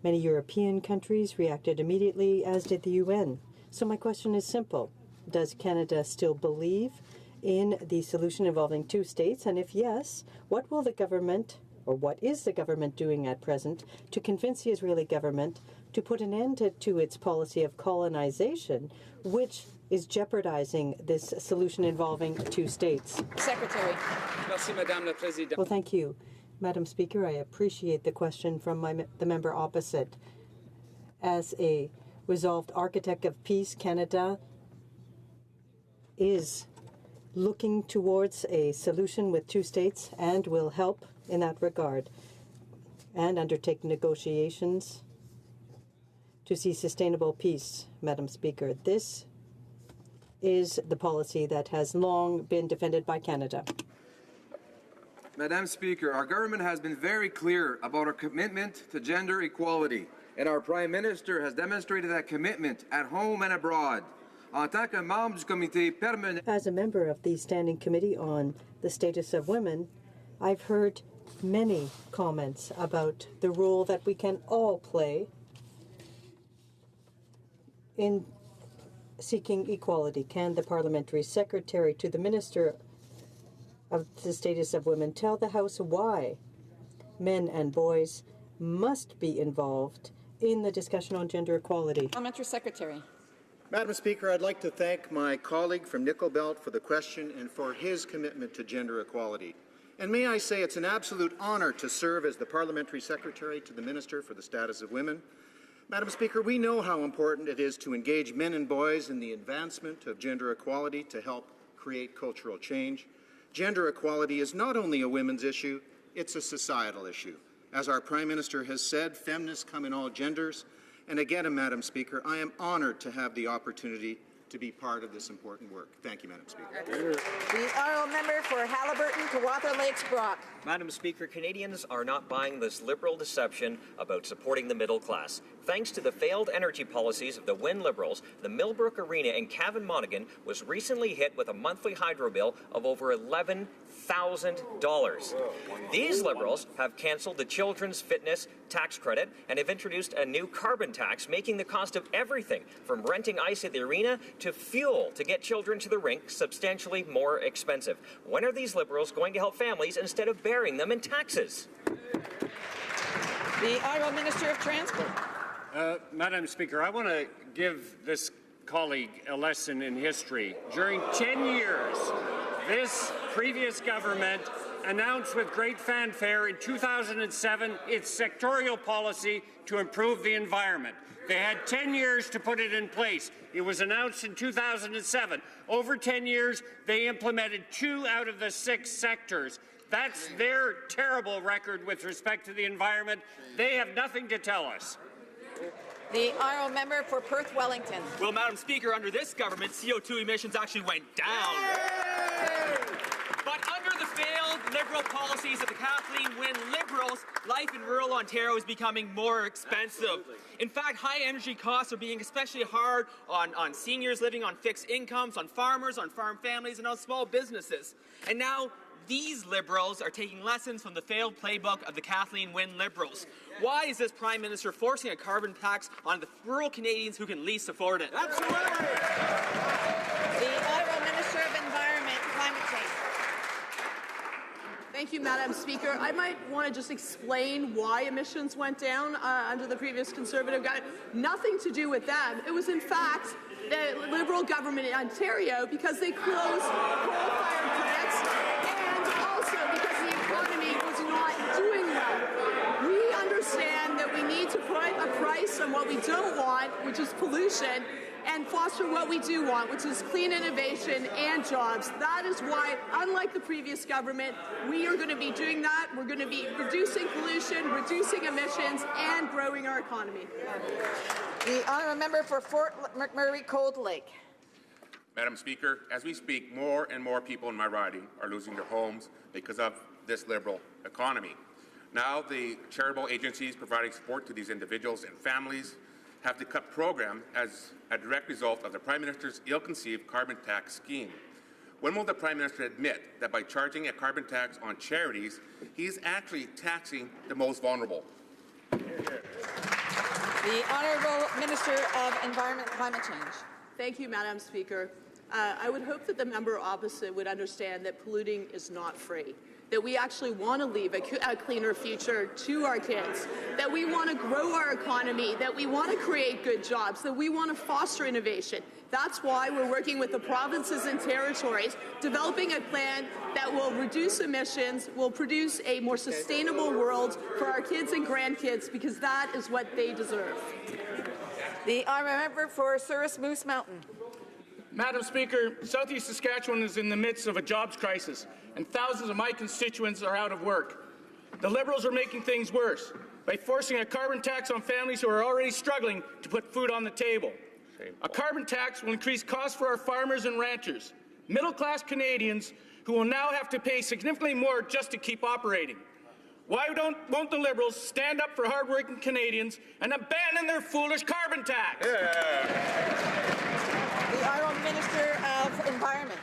Many European countries reacted immediately, as did the UN. So my question is simple. Does Canada still believe in the solution involving two states? And if yes, what will the government, or what is the government doing at present to convince the Israeli government to put an end to its policy of colonization, which is jeopardizing this solution involving two states? Secretary. Merci, Madame la Présidente. Well, thank you. Madam Speaker, I appreciate the question from the member opposite. As a resolved architect of peace, Canada is looking towards a solution with two states and will help in that regard and undertake negotiations to see sustainable peace, Madam Speaker. This is the policy that has long been defended by Canada. Madam Speaker, our government has been very clear about our commitment to gender equality, and our Prime Minister has demonstrated that commitment at home and abroad. As a member of the Standing Committee on the Status of Women, I've heard many comments about the role that we can all play in seeking equality. Can the Parliamentary Secretary to the Minister of the Status of Women tell the House why men and boys must be involved in the discussion on gender equality? Parliamentary Secretary. Madam Speaker, I'd like to thank my colleague from Nickel Belt for the question and for his commitment to gender equality. And may I say it's an absolute honour to serve as the Parliamentary Secretary to the Minister for the Status of Women. Madam Speaker, we know how important it is to engage men and boys in the advancement of gender equality to help create cultural change. Gender equality is not only a women's issue, it's a societal issue. As our Prime Minister has said, feminists come in all genders. And again, Madam Speaker, I am honoured to have the opportunity to be part of this important work. Thank you, Madam Speaker. The honourable member for Haliburton, Kawartha Lakes, Brock. Madam Speaker, Canadians are not buying this Liberal deception about supporting the middle class. Thanks to the failed energy policies of the Wynne Liberals, the Millbrook Arena in Cavan Monaghan was recently hit with a monthly hydro bill of over $11,000. These Liberals have cancelled the Children's Fitness Tax Credit and have introduced a new carbon tax, making the cost of everything from renting ice at the arena to fuel to get children to the rink substantially more expensive. When are these Liberals going to help families instead of burying them in taxes? The Honourable Minister of Transport. Madam Speaker, I want to give this colleague a lesson in history. During 10 years, this previous government announced with great fanfare in 2007 its sectorial policy to improve the environment. They had 10 years to put it in place. It was announced in 2007. Over 10 years, they implemented 2 out of the 6 sectors. That's their terrible record with respect to the environment. They have nothing to tell us. The honourable member for Perth Wellington. Well, Madam Speaker, under this government, CO2 emissions actually went down. But under the failed Liberal policies of the Kathleen Wynne Liberals, life in rural Ontario is becoming more expensive. In fact, high energy costs are being especially hard on seniors living on fixed incomes, on farmers, on farm families, and on small businesses. And now, these Liberals are taking lessons from the failed playbook of the Kathleen Wynne Liberals. Why is this Prime Minister forcing a carbon tax on the rural Canadians who can least afford it? Absolutely. The Honourable Minister of Environment, Climate Change. Thank you, Madam Speaker. I might want to just explain why emissions went down under the previous Conservative government. Nothing to do with them. It was, in fact, the Liberal government in Ontario because they closed coal-fired plants and also because the economy was not doing well. We understand that we need to put a price on what we don't want, which is pollution, and foster what we do want, which is clean innovation and jobs. That is why, unlike the previous government, we are going to be doing that. We're going to be reducing pollution, reducing emissions, and growing our economy. The honourable member for Fort McMurray Cold Lake. Madam Speaker, as we speak, more and more people in my riding are losing their homes because of this Liberal economy. Now the charitable agencies providing support to these individuals and families have to cut program as a direct result of the Prime Minister's ill-conceived carbon tax scheme. When will the Prime Minister admit that by charging a carbon tax on charities, he's actually taxing the most vulnerable? The Honourable Minister of Environment and Climate Change. Thank you, Madam Speaker. I would hope that the member opposite would understand that polluting is not free, that we actually want to leave a cleaner future to our kids, that we want to grow our economy, that we want to create good jobs, that we want to foster innovation. That's why we're working with the provinces and territories, developing a plan that will reduce emissions, will produce a more sustainable world for our kids and grandkids, because that is what they deserve. The honourable member for Souris Moose Mountain. Madam Speaker, Southeast Saskatchewan is in the midst of a jobs crisis, and thousands of my constituents are out of work. The Liberals are making things worse by forcing a carbon tax on families who are already struggling to put food on the table. A carbon tax will increase costs for our farmers and ranchers, middle-class Canadians who who will now have to pay significantly more just to keep operating. Why won't the Liberals stand up for hardworking Canadians and abandon their foolish carbon tax? The Honourable Minister of Environment.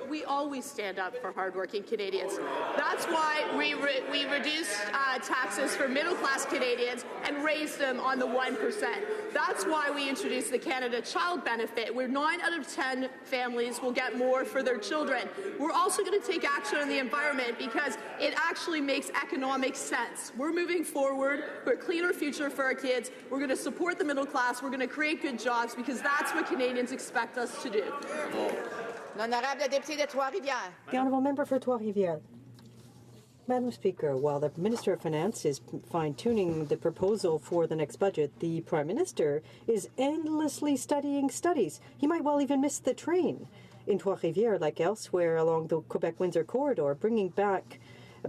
We always stand up for hardworking Canadians. That's why we reduced taxes for middle-class Canadians and raised them on the 1%. That's why we introduced the Canada Child Benefit, where 9 out of 10 families will get more for their children. We're also going to take action on the environment because it actually makes economic sense. We're moving forward for a cleaner future for our kids. We're going to support the middle class. We're going to create good jobs because that's what Canadians expect us to do. L'honorable député de Trois-Rivières. The Honourable Member for Trois-Rivières. Madam Speaker, while the Minister of Finance is fine-tuning the proposal for the next budget, the Prime Minister is endlessly studying studies. He might well even miss the train. In Trois-Rivières, like elsewhere along the Quebec-Windsor corridor, bringing back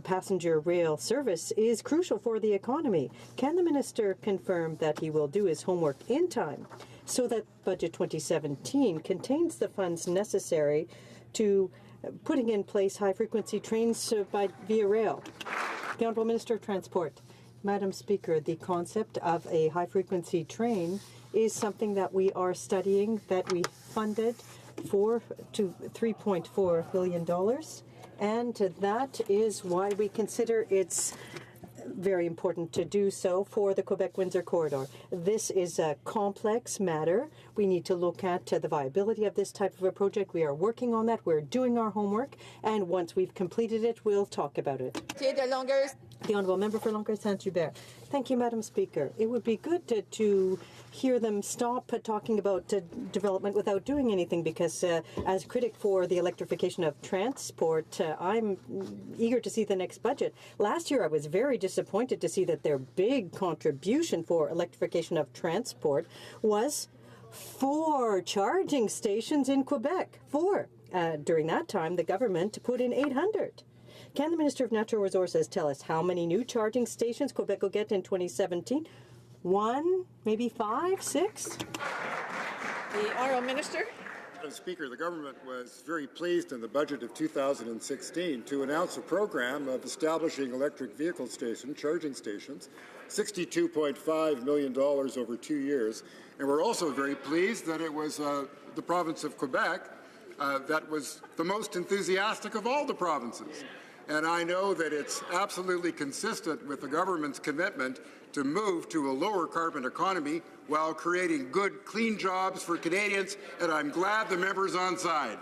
passenger rail service is crucial for the economy. Can the Minister confirm that he will do his homework in time so that Budget 2017 contains the funds necessary to putting in place high-frequency trains via rail? The Honourable Minister of Transport. Madam Speaker, the concept of a high-frequency train is something that we are studying, that we funded to $3.4 billion. And that is why we consider it's very important to do so for the Quebec-Windsor corridor. This is a complex matter. We need to look at the viability of this type of a project. We are working on that. We're doing our homework. And once we've completed it, we'll talk about it. The Honourable Member for Longueuil-Saint-Hubert. Thank you, Madam Speaker. It would be good to hear them stop talking about development without doing anything because as critic for the electrification of transport, I'm eager to see the next budget. Last year I was very disappointed to see that their big contribution for electrification of transport was 4 charging stations in Quebec. 4. During that time, the government put in 800. Can the Minister of Natural Resources tell us how many new charging stations Quebec will get in 2017? 1, maybe 5, 6? The Honourable Minister. Madam Speaker, the government was very pleased in the budget of 2016 to announce a program of establishing electric vehicle charging stations, $62.5 million over 2 years. And we're also very pleased that it was the province of Quebec that was the most enthusiastic of all the provinces. And I know that it's absolutely consistent with the government's commitment to move to a lower carbon economy while creating good, clean jobs for Canadians, and I'm glad the member's on side.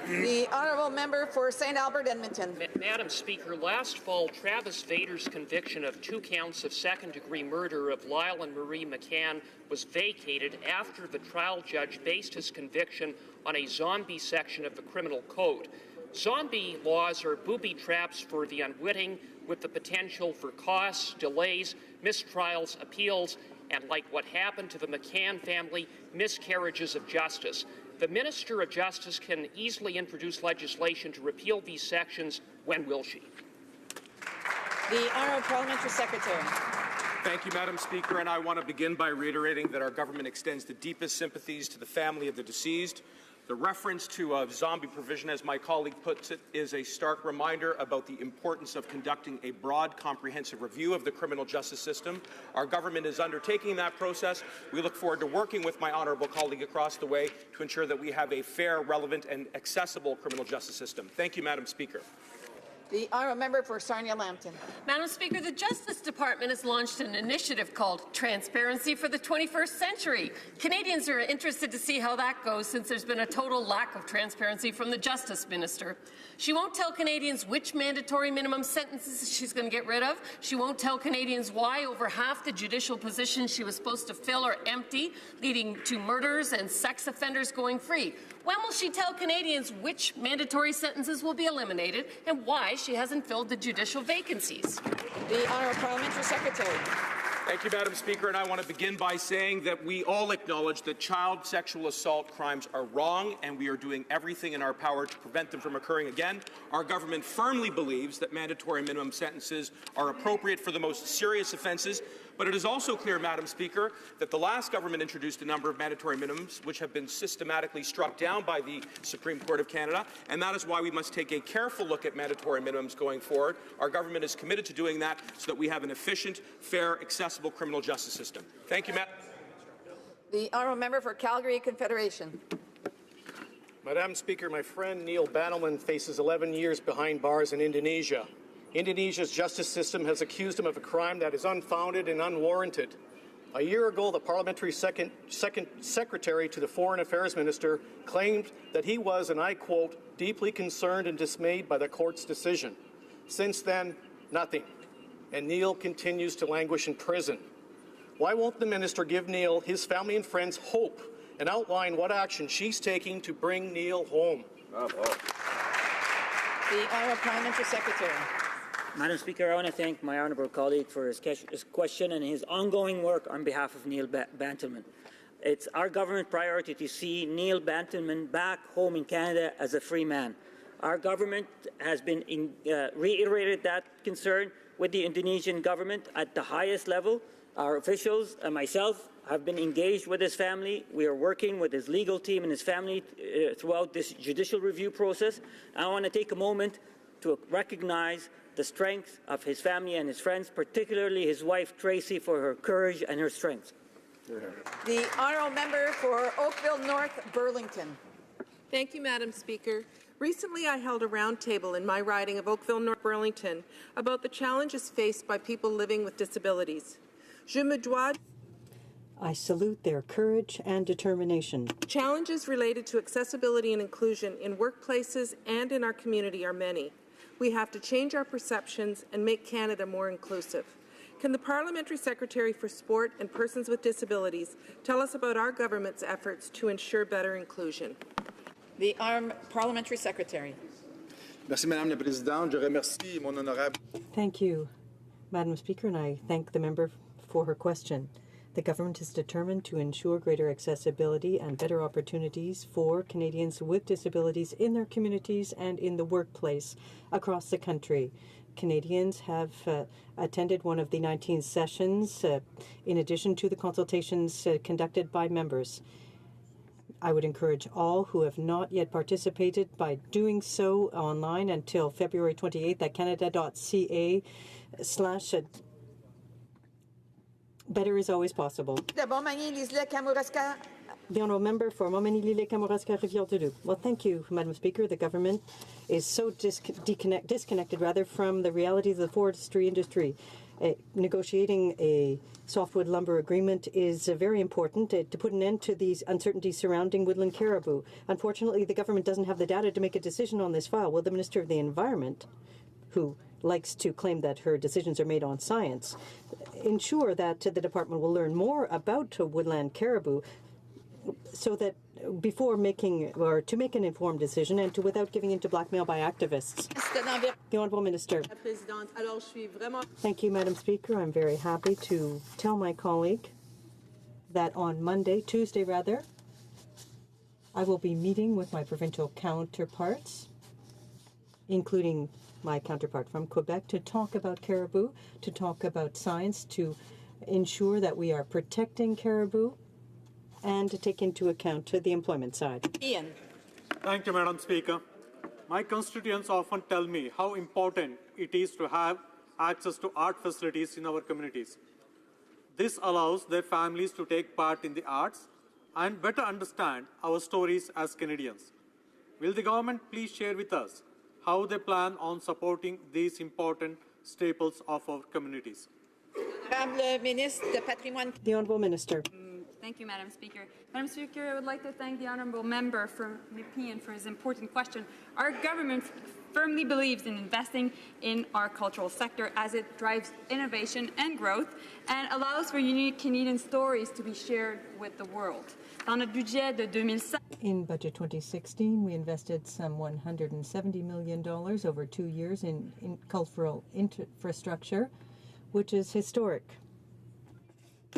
The Honourable Member for St. Albert, Edmonton. Madam Speaker, last fall, Travis Vader's conviction of 2 counts of second-degree murder of Lyle and Marie McCann was vacated after the trial judge based his conviction on a zombie section of the criminal code. Zombie laws are booby traps for the unwitting, with the potential for costs, delays, mistrials, appeals, and, like what happened to the McCann family, miscarriages of justice. The Minister of Justice can easily introduce legislation to repeal these sections. When will she? The Honourable Parliamentary Secretary. Thank you, Madam Speaker, and I want to begin by reiterating that our government extends the deepest sympathies to the family of the deceased. The reference to a zombie provision, as my colleague puts it, is a stark reminder about the importance of conducting a broad, comprehensive review of the criminal justice system. Our government is undertaking that process. We look forward to working with my honourable colleague across the way to ensure that we have a fair, relevant, and accessible criminal justice system. Thank you, Madam Speaker. The Honourable Member for Sarnia-Lambton. Madam Speaker, the Justice Department has launched an initiative called Transparency for the 21st Century. Canadians are interested to see how that goes since there's been a total lack of transparency from the Justice Minister. She won't tell Canadians which mandatory minimum sentences she's going to get rid of. She won't tell Canadians why over half the judicial positions she was supposed to fill are empty, leading to murderers and sex offenders going free. When will she tell Canadians which mandatory sentences will be eliminated and why she hasn't filled the judicial vacancies? The Honourable Parliamentary Secretary. Thank you, Madam Speaker, and I want to begin by saying that we all acknowledge that child sexual assault crimes are wrong, and we are doing everything in our power to prevent them from occurring again. Our government firmly believes that mandatory minimum sentences are appropriate for the most serious offences, But it is also clear, Madam Speaker, that the last government introduced a number of mandatory minimums which have been systematically struck down by the Supreme Court of Canada, and that is why we must take a careful look at mandatory minimums going forward. Our government is committed to doing that so that we have an efficient, fair, accessible criminal justice system. Thank you, Madam. The honourable member for Calgary Confederation. Madam Speaker, my friend Neil Bandelman faces 11 years behind bars in Indonesia. Indonesia's justice system has accused him of a crime that is unfounded and unwarranted. A year ago, the parliamentary second secretary to the Foreign Affairs Minister claimed that he was, and I quote, deeply concerned and dismayed by the court's decision. Since then, nothing. And Neil continues to languish in prison. Why won't the minister give Neil, his family and friends hope and outline what action she's taking to bring Neil home? The Honourable Parliamentary Secretary. Madam Speaker, I want to thank my honourable colleague for his question and his ongoing work on behalf of Neil Bantelman. It's our government priority to see Neil Bantelman back home in Canada as a free man. Our government has been reiterated that concern with the Indonesian government at the highest level. Our officials and myself have been engaged with his family. We are working with his legal team and his family throughout this judicial review process. I want to take a moment to recognize the strength of his family and his friends, particularly his wife, Tracy, for her courage and her strength. The honourable member for Oakville North, Burlington. Thank you, Madam Speaker. Recently, I held a roundtable in my riding of Oakville North, Burlington about the challenges faced by people living with disabilities. I salute their courage and determination. Challenges related to accessibility and inclusion in workplaces and in our community are many. We have to change our perceptions and make Canada more inclusive. Can the Parliamentary Secretary for Sport and Persons with Disabilities tell us about our government's efforts to ensure better inclusion? The Parliamentary Secretary. Merci, Madame la Présidente. Je remercie mon honorable. Thank you, Madam Speaker, and I thank the member for her question. The government is determined to ensure greater accessibility and better opportunities for Canadians with disabilities in their communities and in the workplace across the country. Canadians have attended one of the 19 sessions in addition to the consultations conducted by members. I would encourage all who have not yet participated by doing so online until February 28th at canada.ca/ better is always possible. The honourable member for Montmagny-Lille, Kamouraska, Rivière-du-Loup. Well, thank you, Madam Speaker. The government is so disconnected from the realities of the forestry industry. Negotiating a softwood lumber agreement is very important to put an end to these uncertainties surrounding woodland caribou. Unfortunately, the government doesn't have the data to make a decision on this file. Will the Minister of the Environment, who likes to claim that her decisions are made on science, ensure that the department will learn more about woodland caribou so that before making or to make an informed decision and to without giving in to blackmail by activists? The Honourable Minister. Thank you, Madam Speaker. I'm very happy to tell my colleague that on Tuesday, I will be meeting with my provincial counterparts, including my counterpart from Quebec, to talk about caribou, to talk about science, to ensure that we are protecting caribou, and to take into account the employment side. Ian. Thank you, Madam Speaker. My constituents often tell me how important it is to have access to art facilities in our communities. This allows their families to take part in the arts and better understand our stories as Canadians. Will the government please share with us how they plan on supporting these important staples of our communities? The Honourable Minister. Thank you, Madam Speaker. Madam Speaker, I would like to thank the Honourable Member for Nepean for his important question. Our government firmly believes in investing in our cultural sector as it drives innovation and growth and allows for unique Canadian stories to be shared with the world. In Budget 2016, we invested some $170 million over 2 years in cultural infrastructure, which is historic.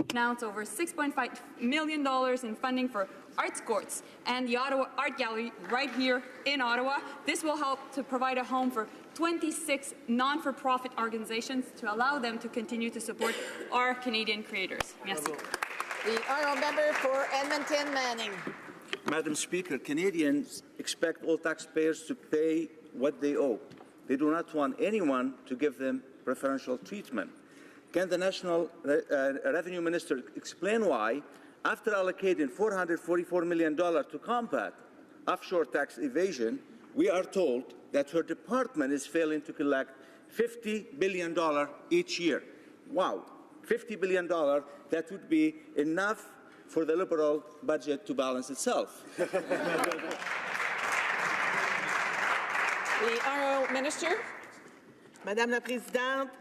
Announced over $6.5 million in funding for arts courts and the Ottawa Art Gallery right here in Ottawa. This will help to provide a home for 26 non-for-profit organizations to allow them to continue to support our Canadian creators. Merci. The honourable member for Edmonton Manning. Madam Speaker, Canadians expect all taxpayers to pay what they owe. They do not want anyone to give them preferential treatment. Can the National Revenue Minister explain why, after allocating $444 million to combat offshore tax evasion, we are told that her department is failing to collect $50 billion each year? Wow, $50 billion, that would be enough for the Liberal budget to balance itself. The Honourable Minister. Madame la Présidente.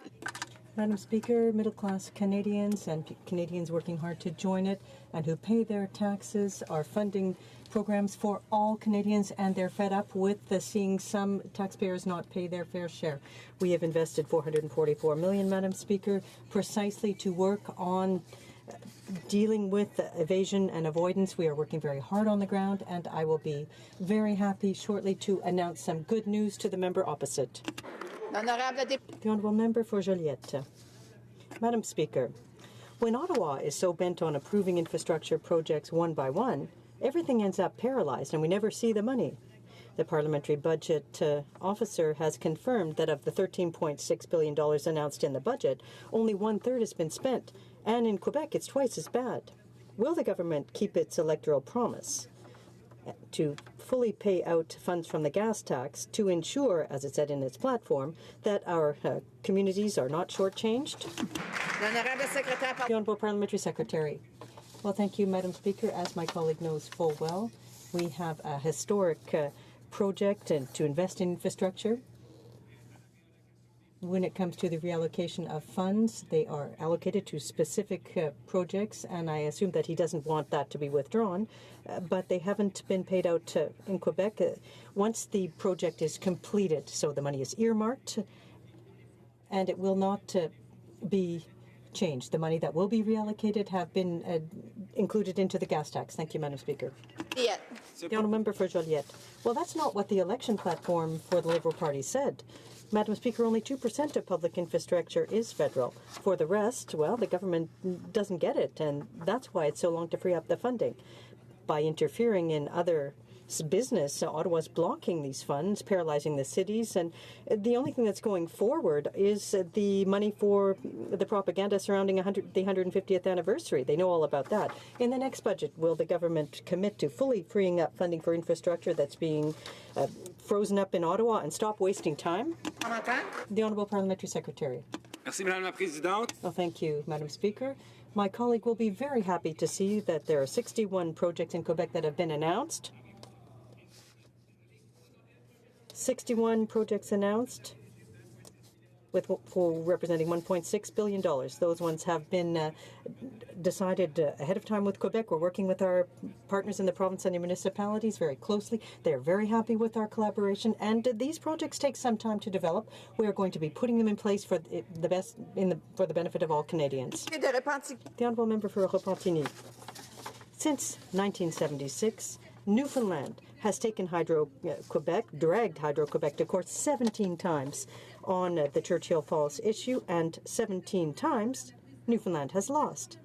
Madam Speaker, middle-class Canadians and Canadians working hard to join it and who pay their taxes are funding programs for all Canadians, and they're fed up with seeing some taxpayers not pay their fair share. We have invested $444 million, Madam Speaker, precisely to work on dealing with evasion and avoidance. We are working very hard on the ground, and I will be very happy shortly to announce some good news to the member opposite. The Honourable Member for Joliette. Madam Speaker, when Ottawa is so bent on approving infrastructure projects one by one, everything ends up paralyzed and we never see the money. The Parliamentary Budget Officer has confirmed that of the $13.6 billion announced in the budget, only one-third has been spent, and in Quebec it's twice as bad. Will the government keep its electoral promise to fully pay out funds from the gas tax to ensure, as it said in its platform, that our communities are not shortchanged? The Honourable Parliamentary Secretary. Well, thank you, Madam Speaker. As my colleague knows full well, we have a historic project to invest in infrastructure. When it comes to the reallocation of funds, they are allocated to specific projects, and I assume that he doesn't want that to be withdrawn, but they haven't been paid out in Quebec once the project is completed. So the money is earmarked, and it will not be changed. The money that will be reallocated have been included into the gas tax. Thank you, Madam Speaker. Yeah. The Honourable Member for Joliette. Well, that's not what the election platform for the Liberal Party said. Madam Speaker, only 2% of public infrastructure is federal. For the rest, well, the government doesn't get it, and that's why it's so long to free up the funding. By interfering in other business, Ottawa's blocking these funds, paralyzing the cities, and the only thing that's going forward is the money for the propaganda surrounding the 150th anniversary. They know all about that. In the next budget, will the government commit to fully freeing up funding for infrastructure that's being frozen up in Ottawa and stop wasting time? The Honourable Parliamentary Secretary. Merci, Madame la Présidente. Well, thank you, Madam Speaker. My colleague will be very happy to see that there are 61 projects in Quebec that have been announced. 61 projects announced for representing $1.6 billion. Those ones have been decided ahead of time with Quebec. We're working with our partners in the province and the municipalities very closely. They're very happy with our collaboration, and these projects take some time to develop. We are going to be putting them in place for for the benefit of all Canadians. The Honourable Member for Repentigny. Since 1976, Newfoundland has taken Hydro-Quebec, dragged Hydro-Quebec to court 17 times on the Churchill Falls issue, and 17 times Newfoundland has lost.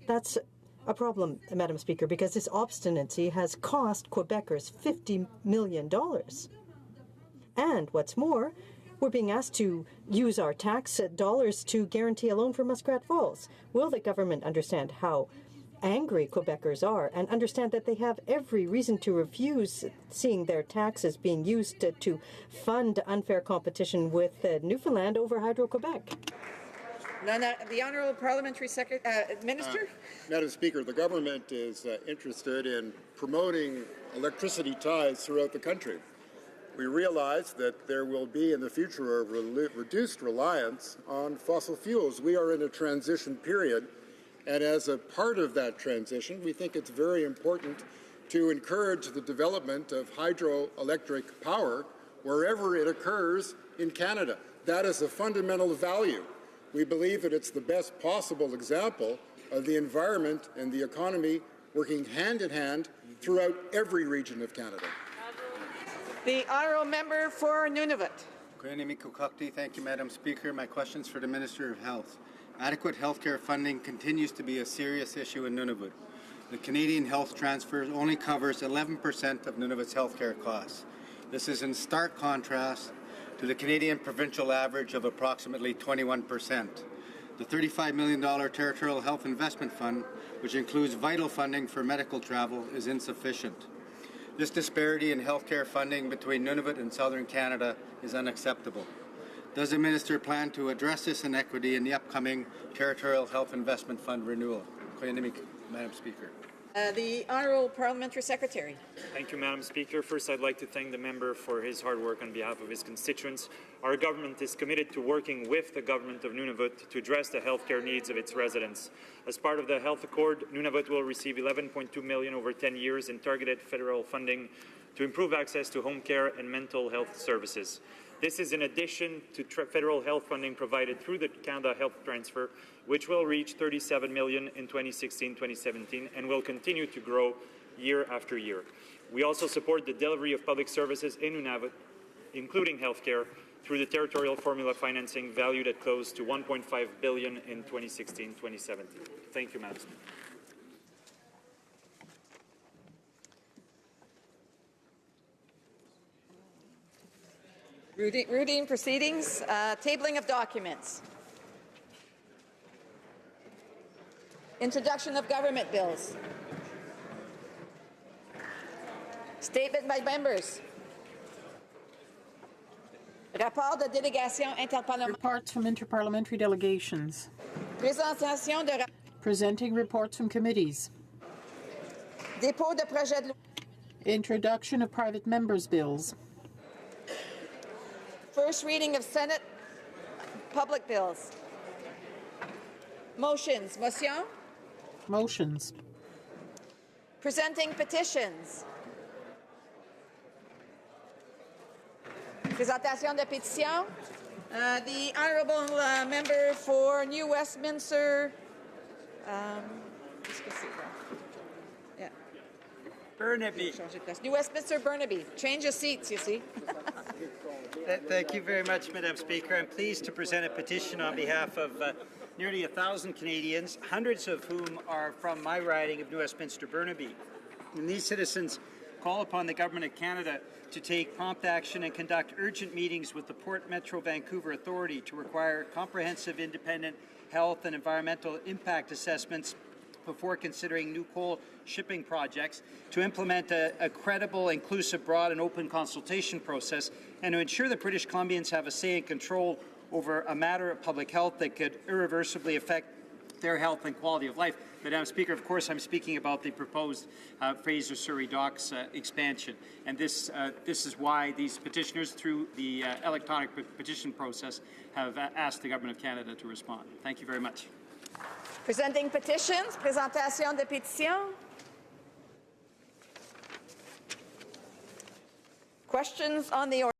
That's a problem, Madam Speaker, because this obstinacy has cost Quebecers $50 million. And what's more, we're being asked to use our tax dollars to guarantee a loan for Muskrat Falls. Will the government understand how angry Quebecers are and understand that they have every reason to refuse seeing their taxes being used to fund unfair competition with Newfoundland over Hydro-Quebec? The Honourable Parliamentary Minister. Madam Speaker, the government is interested in promoting electricity ties throughout the country. We realize that there will be in the future a reduced reliance on fossil fuels. We are in a transition period. And as a part of that transition, we think it's very important to encourage the development of hydroelectric power wherever it occurs in Canada. That is a fundamental value. We believe that it's the best possible example of the environment and the economy working hand in hand throughout every region of Canada. The Honourable Member for Nunavut. Thank you, Madam Speaker. My question is for the Minister of Health. Adequate health care funding continues to be a serious issue in Nunavut. The Canadian health transfer only covers 11% of Nunavut's health care costs. This is in stark contrast to the Canadian provincial average of approximately 21%. The $35 million Territorial Health Investment Fund, which includes vital funding for medical travel, is insufficient. This disparity in healthcare funding between Nunavut and Southern Canada is unacceptable. Does the Minister plan to address this inequity in the upcoming Territorial Health Investment Fund renewal? Madam Speaker. The Honourable Parliamentary Secretary. Thank you, Madam Speaker. First, I'd like to thank the member for his hard work on behalf of his constituents. Our government is committed to working with the government of Nunavut to address the healthcare needs of its residents. As part of the Health Accord, Nunavut will receive $11.2 million over 10 years in targeted federal funding to improve access to home care and mental health services. This is in addition to federal health funding provided through the Canada Health Transfer, which will reach $37 million in 2016-2017 and will continue to grow year after year. We also support the delivery of public services in Nunavut, including healthcare, through the territorial formula financing valued at close to $1.5 billion in 2016-2017. Thank you, Madam Speaker. Routine proceedings, tabling of documents. Introduction of government bills. Statement by members. Rapport de délégation interparlementaire. Reports from interparliamentary delegations. Présentation de Presenting reports from committees. Dépôt de projet de loi. Introduction of private members' bills. First reading of Senate public bills. Motions. Motion. Motions. Presenting petitions. Présentation de pétitions. The Honourable Member for New Westminster. Yeah. Burnaby. New Westminster Burnaby. Change of seats, you see. Thank you very much, Madam Speaker. I'm pleased to present a petition on behalf of nearly 1,000 Canadians, hundreds of whom are from my riding of New Westminster Burnaby. And these citizens call upon the Government of Canada to take prompt action and conduct urgent meetings with the Port Metro Vancouver Authority to require comprehensive independent health and environmental impact assessments before considering new coal shipping projects, to implement a credible, inclusive, broad and open consultation process, and to ensure that British Columbians have a say and control over a matter of public health that could irreversibly affect their health and quality of life. Madam Speaker, of course, I'm speaking about the proposed Fraser-Surrey Docks expansion, and this is why these petitioners, through the electronic petition process, have asked the Government of Canada to respond. Thank you very much. Presenting petitions. Présentation de pétitions. Questions on the order.